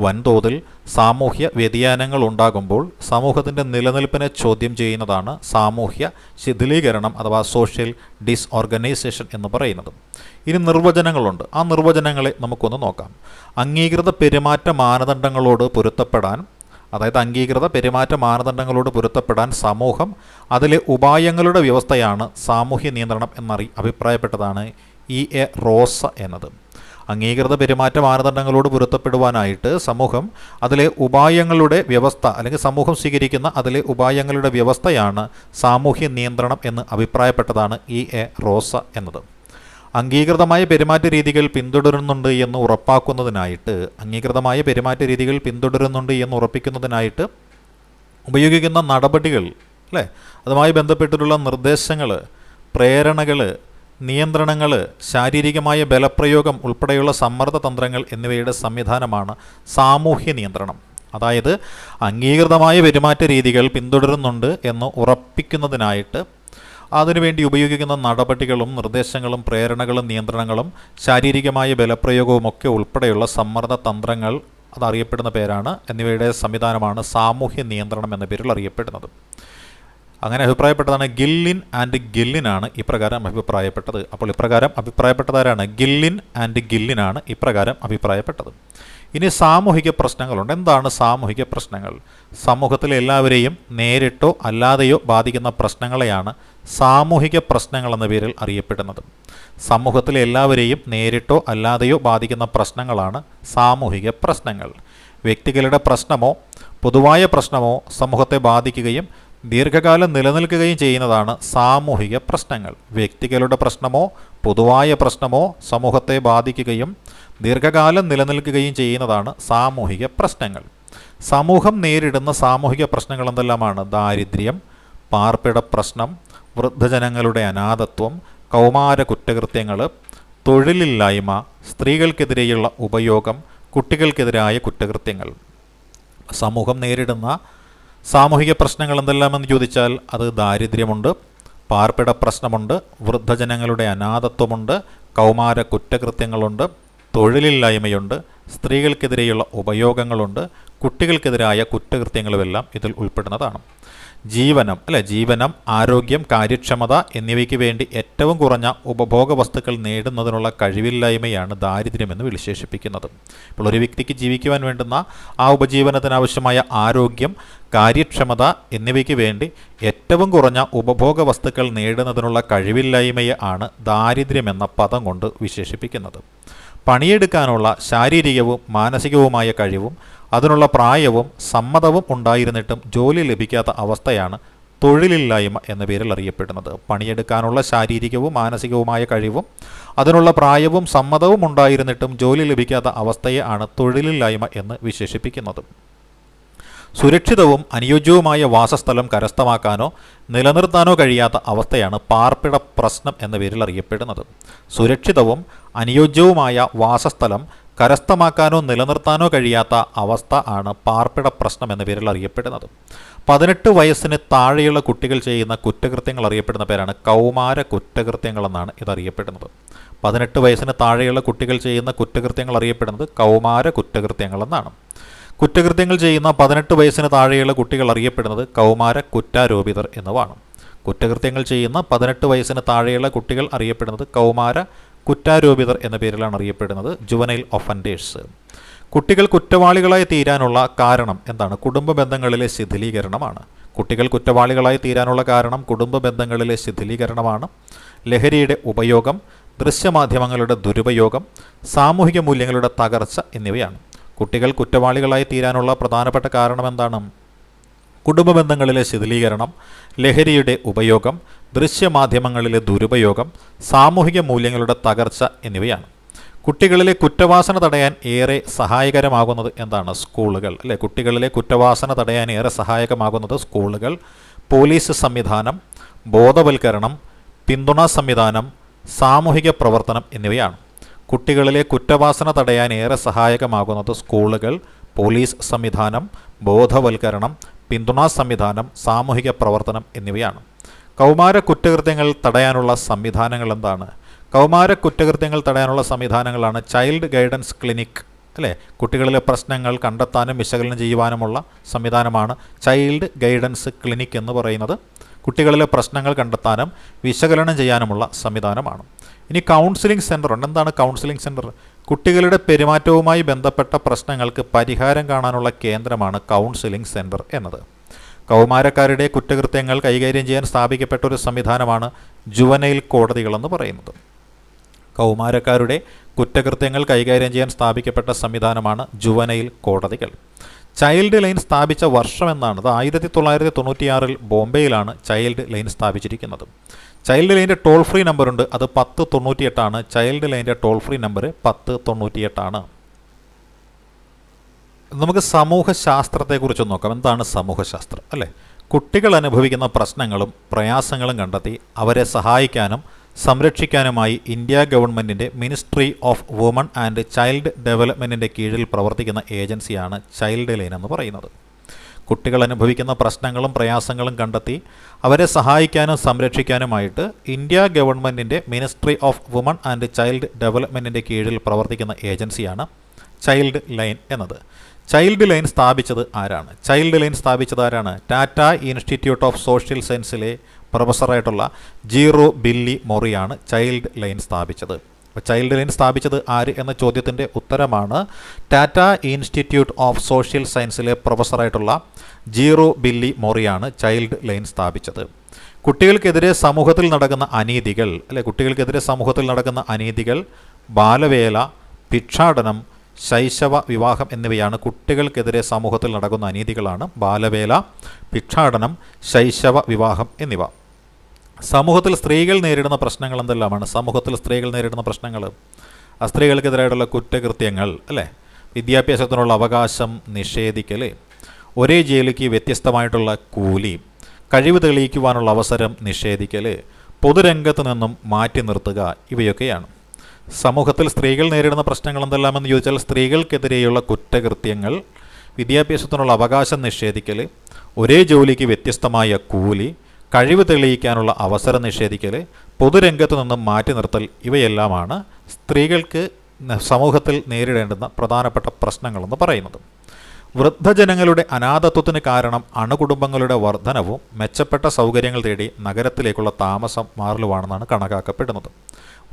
വൻതോതിൽ സാമൂഹ്യ വ്യതിയാനങ്ങൾ ഉണ്ടാകുമ്പോൾ സമൂഹത്തിൻ്റെ നിലനിൽപ്പിനെ ചോദ്യം ചെയ്യുന്നതാണ് സാമൂഹ്യ ശിഥിലീകരണം അഥവാ സോഷ്യൽ ഡിസ്ഓർഗനൈസേഷൻ എന്ന് പറയുന്നത്. ഇനി നിർവചനങ്ങളുണ്ട്. ആ നിർവചനങ്ങളെ നമുക്കൊന്ന് നോക്കാം. അംഗീകൃത പെരുമാറ്റ മാനദണ്ഡങ്ങളോട് പൊരുത്തപ്പെടാൻ സമൂഹം അതിലെ ഉപായങ്ങളുടെ വ്യവസ്ഥയാണ് സാമൂഹ്യ നിയന്ത്രണം അഭിപ്രായപ്പെട്ടതാണ് E.A. റോസ എന്നത്. അംഗീകൃത പെരുമാറ്റ മാനദണ്ഡങ്ങളോട് പൊരുത്തപ്പെടുവാനായിട്ട് സമൂഹം അതിലെ ഉപായങ്ങളുടെ വ്യവസ്ഥ അല്ലെങ്കിൽ സമൂഹം സ്വീകരിക്കുന്ന അതിലെ ഉപായങ്ങളുടെ വ്യവസ്ഥയാണ് സാമൂഹ്യ നിയന്ത്രണം എന്ന് അഭിപ്രായപ്പെട്ടതാണ് E.A. റോസ എന്നത്. അംഗീകൃതമായ പെരുമാറ്റ രീതികൾ പിന്തുടരുന്നുണ്ട് എന്ന് ഉറപ്പിക്കുന്നതിനായിട്ട് ഉപയോഗിക്കുന്ന നടപടികൾ അതുമായി ബന്ധപ്പെട്ടിട്ടുള്ള നിർദ്ദേശങ്ങൾ, പ്രേരണകൾ, നിയന്ത്രണങ്ങൾ, ശാരീരികമായ ബലപ്രയോഗം ഉൾപ്പെടെയുള്ള സമ്മർദ്ദ തന്ത്രങ്ങൾ എന്നിവയുടെ സംവിധാനമാണ് സാമൂഹ്യ നിയന്ത്രണം. അതായത് അംഗീകൃതമായ പെരുമാറ്റ രീതികൾ പിന്തുടരുന്നുണ്ട് എന്ന് ഉറപ്പിക്കുന്നതിനായിട്ട് അതിനുവേണ്ടി ഉപയോഗിക്കുന്ന നടപടികളും നിർദ്ദേശങ്ങളും പ്രേരണകളും നിയന്ത്രണങ്ങളും ശാരീരികമായ ബലപ്രയോഗവും ഒക്കെ ഉൾപ്പെടെയുള്ള സമ്മർദ്ദ തന്ത്രങ്ങൾ അതറിയപ്പെടുന്ന പേരാണ് എന്നിവയുടെ സംവിധാനമാണ് സാമൂഹ്യ നിയന്ത്രണം എന്ന പേരിൽ അറിയപ്പെടുന്നത്. അങ്ങനെ അഭിപ്രായപ്പെട്ടതാണ് ഗില്ലിൻ ആൻഡ് ഗില്ലിനാണ് ഇപ്രകാരം അഭിപ്രായപ്പെട്ടത്. അപ്പോൾ ഇപ്രകാരം അഭിപ്രായപ്പെട്ടതാരാണ്? ഗില്ലിൻ ആൻഡ് ഗില്ലിനാണ് ഇപ്രകാരം അഭിപ്രായപ്പെട്ടത്. ഇനി സാമൂഹിക പ്രശ്നങ്ങളുണ്ട്. എന്താണ് സാമൂഹിക പ്രശ്നങ്ങൾ? സമൂഹത്തിലെ എല്ലാവരെയും നേരിട്ടോ അല്ലാതെയോ ബാധിക്കുന്ന പ്രശ്നങ്ങളെയാണ് സാമൂഹിക പ്രശ്നങ്ങൾ എന്ന പേരിൽ അറിയപ്പെടുന്നത്. സമൂഹത്തിലെ എല്ലാവരെയും നേരിട്ടോ അല്ലാതെയോ ബാധിക്കുന്ന പ്രശ്നങ്ങളാണ് സാമൂഹിക പ്രശ്നങ്ങൾ. വ്യക്തികളുടെ പ്രശ്നമോ പൊതുവായ പ്രശ്നമോ സമൂഹത്തെ ബാധിക്കുകയും ദീർഘകാലം നിലനിൽക്കുകയും ചെയ്യുന്നതാണ് സാമൂഹിക പ്രശ്നങ്ങൾ. വ്യക്തികളുടെ പ്രശ്നമോ പൊതുവായ പ്രശ്നമോ സമൂഹത്തെ ബാധിക്കുകയും ദീർഘകാലം നിലനിൽക്കുകയും ചെയ്യുന്നതാണ് സാമൂഹിക പ്രശ്നങ്ങൾ. സമൂഹം നേരിടുന്ന സാമൂഹിക പ്രശ്നങ്ങൾ എന്തെല്ലാമാണ്? ദാരിദ്ര്യം, പാർപ്പിട പ്രശ്നം, വൃദ്ധജനങ്ങളുടെ അനാഥത്വം, കൗമാര കുറ്റകൃത്യങ്ങൾ, തൊഴിലില്ലായ്മ, സ്ത്രീകൾക്കെതിരെയുള്ള ഉപയോഗം, കുട്ടികൾക്കെതിരായ കുറ്റകൃത്യങ്ങൾ. സമൂഹം നേരിടുന്ന സാമൂഹിക പ്രശ്നങ്ങൾ എന്തെല്ലാമെന്ന് ചോദിച്ചാൽ അത് ദാരിദ്ര്യമുണ്ട്, പാർപ്പിട പ്രശ്നമുണ്ട്, വൃദ്ധജനങ്ങളുടെ അനാഥത്വമുണ്ട്, കൗമാര കുറ്റകൃത്യങ്ങളുണ്ട്, തൊഴിലില്ലായ്മയുണ്ട്, സ്ത്രീകൾക്കെതിരെയുള്ള ഉപയോഗങ്ങളുണ്ട്, കുട്ടികൾക്കെതിരായ കുറ്റകൃത്യങ്ങളുമെല്ലാം ഇതിൽ ഉൾപ്പെടുന്നതാണ്. ജീവനം, ആരോഗ്യം, കാര്യക്ഷമത എന്നിവയ്ക്ക് വേണ്ടി ഏറ്റവും കുറഞ്ഞ ഉപഭോഗ വസ്തുക്കൾ നേടുന്നതിനുള്ള കഴിവില്ലായ്മയാണ് ദാരിദ്ര്യമെന്ന് വിശേഷിപ്പിക്കുന്നത്. ഇപ്പോൾ ഒരു വ്യക്തിക്ക് ജീവിക്കുവാൻ വേണ്ടുന്ന ആ ഉപജീവനത്തിനാവശ്യമായ ആരോഗ്യം, കാര്യക്ഷമത എന്നിവയ്ക്ക് വേണ്ടി ഏറ്റവും കുറഞ്ഞ ഉപഭോഗ വസ്തുക്കൾ നേടുന്നതിനുള്ള കഴിവില്ലായ്മയെ ആണ് ദാരിദ്ര്യമെന്ന പദം കൊണ്ട് വിശേഷിപ്പിക്കുന്നത്. പണിയെടുക്കാനുള്ള ശാരീരികവും മാനസികവുമായ കഴിവും അതിനുള്ള പ്രായവും സമ്മതവും ഉണ്ടായിരുന്നിട്ടും ജോലി ലഭിക്കാത്ത അവസ്ഥയാണ് തൊഴിലില്ലായ്മ എന്ന പേരിൽ അറിയപ്പെടുന്നത്. പണിയെടുക്കാനുള്ള ശാരീരികവും മാനസികവുമായ കഴിവും അതിനുള്ള പ്രായവും സമ്മതവും ഉണ്ടായിരുന്നിട്ടും ജോലി ലഭിക്കാത്ത അവസ്ഥയെ ആണ് തൊഴിലില്ലായ്മ എന്ന് വിശേഷിപ്പിക്കുന്നത്. സുരക്ഷിതവും അനുയോജ്യവുമായ വാസസ്ഥലം കരസ്ഥമാക്കാനോ നിലനിർത്താനോ കഴിയാത്ത അവസ്ഥയാണ് പാർപ്പിട പ്രശ്നം എന്ന പേരിൽ അറിയപ്പെടുന്നത്. സുരക്ഷിതവും അനുയോജ്യവുമായ വാസസ്ഥലം കരസ്ഥമാക്കാനോ നിലനിർത്താനോ കഴിയാത്ത അവസ്ഥ ആണ് പാർപ്പിട പ്രശ്നം എന്ന പേരിൽ അറിയപ്പെടുന്നത്. 18 വയസ്സിന് താഴെയുള്ള കുട്ടികൾ ചെയ്യുന്ന കുറ്റകൃത്യങ്ങൾ അറിയപ്പെടുന്ന പേരാണ് കൗമാര കുറ്റകൃത്യങ്ങളെന്നാണ് ഇതറിയപ്പെടുന്നത്. 18 വയസ്സിന് താഴെയുള്ള കുട്ടികൾ ചെയ്യുന്ന കുറ്റകൃത്യങ്ങൾ അറിയപ്പെടുന്നത് കൗമാര കുറ്റകൃത്യങ്ങളെന്നാണ്. കുറ്റകൃത്യങ്ങൾ ചെയ്യുന്ന 18 വയസ്സിന് താഴെയുള്ള കുട്ടികൾ അറിയപ്പെടുന്നത് കൗമാര കുറ്റാരോപിതർ എന്നുമാണ്. കുറ്റകൃത്യങ്ങൾ ചെയ്യുന്ന 18 വയസ്സിന് താഴെയുള്ള കുട്ടികൾ അറിയപ്പെടുന്നത് കൗമാര കുറ്റാരോപിതർ എന്ന പേരിലാണ് അറിയപ്പെടുന്നത്, ജുവനൈൽ ഒഫൻഡേഴ്സ്. കുട്ടികൾ കുറ്റവാളികളായി തീരാനുള്ള കാരണം എന്താണ്? കുടുംബ ബന്ധങ്ങളിലെ ശിഥിലീകരണമാണ്. കുട്ടികൾ കുറ്റവാളികളായി തീരാനുള്ള കാരണം കുടുംബ ബന്ധങ്ങളിലെ ശിഥിലീകരണമാണ്. ലഹരിയുടെ ഉപയോഗം, ദൃശ്യമാധ്യമങ്ങളുടെ ദുരുപയോഗം, സാമൂഹിക മൂല്യങ്ങളുടെ തകർച്ച എന്നിവയാണ്. കുട്ടികൾ കുറ്റവാളികളായി തീരാനുള്ള പ്രധാനപ്പെട്ട കാരണം എന്താണ്? കുടുംബ ബന്ധങ്ങളിലെ ശിഥിലീകരണം, ലഹരിയുടെ ഉപയോഗം, ദൃശ്യമാധ്യമങ്ങളിലെ ദുരുപയോഗം, സാമൂഹിക മൂല്യങ്ങളുടെ തകർച്ച എന്നിവയാണ്. കുട്ടികളിലെ കുറ്റവാസന തടയാൻ ഏറെ സഹായകരമാകുന്നത് എന്താണ്? സ്കൂളുകൾ. കുട്ടികളിലെ കുറ്റവാസന തടയാൻ ഏറെ സഹായകമാകുന്നത് സ്കൂളുകൾ, പോലീസ് സംവിധാനം, ബോധവൽക്കരണം, പിന്തുണാ സംവിധാനം, സാമൂഹിക പ്രവർത്തനം എന്നിവയാണ്. കുട്ടികളിലെ കുറ്റവാസന തടയാൻ ഏറെ സഹായകമാകുന്നത് സ്കൂളുകൾ, പോലീസ് സംവിധാനം, ബോധവൽക്കരണം, പിന്തുണാ സംവിധാനം, സാമൂഹിക പ്രവർത്തനം എന്നിവയാണ്. കൗമാര കുറ്റകൃത്യങ്ങൾ തടയാനുള്ള സംവിധാനങ്ങൾ എന്താണ്? കൗമാര കുറ്റകൃത്യങ്ങൾ തടയാനുള്ള സംവിധാനങ്ങളാണ് ചൈൽഡ് ഗൈഡൻസ് ക്ലിനിക്. കുട്ടികളിലെ പ്രശ്നങ്ങൾ കണ്ടെത്താനും വിശകലനം ചെയ്യുവാനുമുള്ള സംവിധാനമാണ് ചൈൽഡ് ഗൈഡൻസ് ക്ലിനിക് എന്ന് പറയുന്നത്. കുട്ടികളിലെ പ്രശ്നങ്ങൾ കണ്ടെത്താനും വിശകലനം ചെയ്യാനുമുള്ള സംവിധാനമാണ്. ഇനി കൗൺസിലിംഗ് സെൻ്റർ ഉണ്ട്. എന്താണ് കൗൺസിലിംഗ് സെൻ്റർ? കുട്ടികളുടെ പെരുമാറ്റവുമായി ബന്ധപ്പെട്ട പ്രശ്നങ്ങൾക്ക് പരിഹാരം കാണാനുള്ള കേന്ദ്രമാണ് കൗൺസിലിംഗ് സെൻ്റർ എന്നത്. കൗമാരക്കാരുടെ കുറ്റകൃത്യങ്ങൾ കൈകാര്യം ചെയ്യാൻ സ്ഥാപിക്കപ്പെട്ട ഒരു സംവിധാനമാണ് ജുവനൈൽ കോടതികളെന്ന് പറയുന്നത്. കൗമാരക്കാരുടെ കുറ്റകൃത്യങ്ങൾ കൈകാര്യം ചെയ്യാൻ സ്ഥാപിക്കപ്പെട്ട സംവിധാനമാണ് ജുവനൈൽ കോടതികൾ. ചൈൽഡ് ലൈൻ സ്ഥാപിച്ച വർഷം എന്നാണ്? അത് 1996 ബോംബെയിലാണ് ചൈൽഡ് ലൈൻ സ്ഥാപിച്ചിരിക്കുന്നത്. ചൈൽഡ് ലൈൻ്റെ ടോൾ ഫ്രീ നമ്പറുണ്ട്, അത് 1098 ചൈൽഡ് ലൈൻ്റെ ടോൾ ഫ്രീ നമ്പർ 1098. നമുക്ക് സമൂഹശാസ്ത്രത്തെക്കുറിച്ച് നോക്കാം. എന്താണ് സമൂഹശാസ്ത്രം? കുട്ടികൾ അനുഭവിക്കുന്ന പ്രശ്നങ്ങളും പ്രയാസങ്ങളും കണ്ടെത്തി അവരെ സഹായിക്കാനും സംരക്ഷിക്കാനുമായി ഇന്ത്യ ഗവൺമെൻറ്റിൻ്റെ ministry of woman and child ഡെവലപ്മെൻറ്റിൻ്റെ കീഴിൽ പ്രവർത്തിക്കുന്ന ഏജൻസിയാണ് ചൈൽഡ് ലൈൻ എന്ന് പറയുന്നത്. കുട്ടികൾ അനുഭവിക്കുന്ന പ്രശ്നങ്ങളും പ്രയാസങ്ങളും കണ്ടെത്തി അവരെ സഹായിക്കാനും സംരക്ഷിക്കാനുമായിട്ട് ഇന്ത്യ ഗവൺമെൻറ്റിൻ്റെ ministry of woman and child ഡെവലപ്മെൻറ്റിൻ്റെ കീഴിൽ പ്രവർത്തിക്കുന്ന ഏജൻസിയാണ് ചൈൽഡ് ലൈൻ എന്നത്. ചൈൽഡ് ലൈൻ സ്ഥാപിച്ചത് ആരാണ്? ചൈൽഡ് ലൈൻ സ്ഥാപിച്ചത് ആരാണ്? ടാറ്റ ഇൻസ്റ്റിറ്റ്യൂട്ട് ഓഫ് സോഷ്യൽ സയൻസിലെ പ്രൊഫസറായിട്ടുള്ള ജീറോ ബില്ലി മൊറിയാണ് ചൈൽഡ് ലൈൻ സ്ഥാപിച്ചത്. അപ്പോൾ ചൈൽഡ് ലൈൻ സ്ഥാപിച്ചത് ആര് എന്ന ചോദ്യത്തിൻ്റെ ഉത്തരമാണ് ടാറ്റ ഇൻസ്റ്റിറ്റ്യൂട്ട് ഓഫ് സോഷ്യൽ സയൻസിലെ പ്രൊഫസറായിട്ടുള്ള ജീറോ ബില്ലി മൊറിയാണ് ചൈൽഡ് ലൈൻ സ്ഥാപിച്ചത്. കുട്ടികൾക്കെതിരെ സമൂഹത്തിൽ നടക്കുന്ന അനീതികൾ, കുട്ടികൾക്കെതിരെ സമൂഹത്തിൽ നടക്കുന്ന അനീതികൾ, ബാലവേല, ഭിക്ഷാടനം, ശൈശവ വിവാഹം എന്നിവയാണ് കുട്ടികൾക്കെതിരെ സമൂഹത്തിൽ നടക്കുന്ന അനീതികളാണ് ബാലവേല, ഭിക്ഷാടനം, ശൈശവ വിവാഹം എന്നിവ. സമൂഹത്തിൽ സ്ത്രീകൾ നേരിടുന്ന പ്രശ്നങ്ങൾ എന്തെല്ലാമാണ്? സമൂഹത്തിൽ സ്ത്രീകൾ നേരിടുന്ന പ്രശ്നങ്ങൾ, സ്ത്രീകൾക്കെതിരായിട്ടുള്ള കുറ്റകൃത്യങ്ങൾ, വിദ്യാഭ്യാസത്തിനുള്ള അവകാശം നിഷേധിക്കൽ, ഒരേ ജോലിക്ക് വ്യത്യസ്തമായിട്ടുള്ള കൂലി, കഴിവ് തെളിയിക്കുവാനുള്ള അവസരം നിഷേധിക്കൽ, പൊതുരംഗത്ത് നിന്നും മാറ്റി നിർത്തുക, ഇവയൊക്കെയാണ്. സമൂഹത്തിൽ സ്ത്രീകൾ നേരിടുന്ന പ്രശ്നങ്ങൾ എന്തെല്ലാമെന്ന് ചോദിച്ചാൽ സ്ത്രീകൾക്കെതിരെയുള്ള കുറ്റകൃത്യങ്ങൾ, വിദ്യാഭ്യാസത്തിനുള്ള അവകാശം നിഷേധിക്കൽ, ഒരേ ജോലിക്ക് വ്യത്യസ്തമായ കൂലി, കഴിവ് തെളിയിക്കാനുള്ള അവസരം നിഷേധിക്കൽ, പൊതുരംഗത്ത് നിന്നും മാറ്റി നിർത്തൽ, ഇവയെല്ലാമാണ് സ്ത്രീകൾക്ക് സമൂഹത്തിൽ നേരിടേണ്ടുന്ന പ്രധാനപ്പെട്ട പ്രശ്നങ്ങളെന്ന് പറയുന്നത്. വൃദ്ധജനങ്ങളുടെ അനാഥത്വത്തിന് കാരണം അണുകുടുംബങ്ങളുടെ വർധനവും മെച്ചപ്പെട്ട സൗകര്യങ്ങൾ തേടി നഗരത്തിലേക്കുള്ള താമസം മാറലുമാണെന്നാണ് കണക്കാക്കപ്പെടുന്നത്.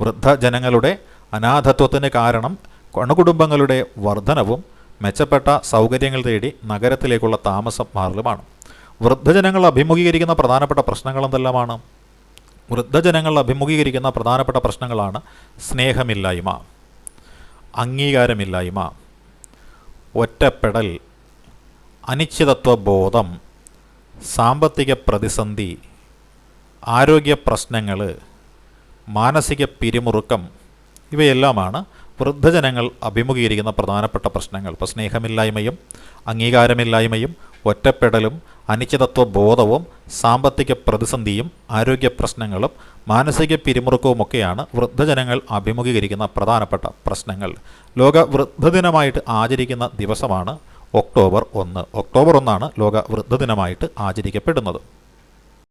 വൃദ്ധജനങ്ങളുടെ അനാഥത്വത്തിന് കാരണം അണുകുടുംബങ്ങളുടെ വർധനവും മെച്ചപ്പെട്ട സൗകര്യങ്ങൾ തേടി നഗരത്തിലേക്കുള്ള താമസം മാറലുമാണ്. വൃദ്ധജനങ്ങൾ അഭിമുഖീകരിക്കുന്ന പ്രധാനപ്പെട്ട പ്രശ്നങ്ങൾ എന്തെല്ലാമാണ്? വൃദ്ധജനങ്ങൾ അഭിമുഖീകരിക്കുന്ന പ്രധാനപ്പെട്ട പ്രശ്നങ്ങളാണ് സ്നേഹമില്ലായ്മ, അംഗീകാരമില്ലായ്മ, ഒറ്റപ്പെടൽ, അനിശ്ചിതത്വ ബോധം, സാമ്പത്തിക പ്രതിസന്ധി, ആരോഗ്യ പ്രശ്നങ്ങൾ, മാനസിക പിരിമുറുക്കം ഇവയെല്ലാമാണ് വൃദ്ധജനങ്ങൾ അഭിമുഖീകരിക്കുന്ന പ്രധാനപ്പെട്ട പ്രശ്നങ്ങൾ. ഇപ്പോൾ സ്നേഹമില്ലായ്മയും അംഗീകാരമില്ലായ്മയും ഒറ്റപ്പെടലും അനിശ്ചിതത്വ ബോധവും സാമ്പത്തിക പ്രതിസന്ധിയും ആരോഗ്യ പ്രശ്നങ്ങളും മാനസിക പിരിമുറുക്കവുമൊക്കെയാണ് വൃദ്ധജനങ്ങൾ അഭിമുഖീകരിക്കുന്ന പ്രധാനപ്പെട്ട പ്രശ്നങ്ങൾ. ലോക വൃദ്ധദിനമായിട്ട് ആചരിക്കുന്ന ദിവസമാണ് ഒക്ടോബർ 1. ഒക്ടോബർ 1 ലോക വൃദ്ധദിനമായിട്ട് ആചരിക്കപ്പെടുന്നത്.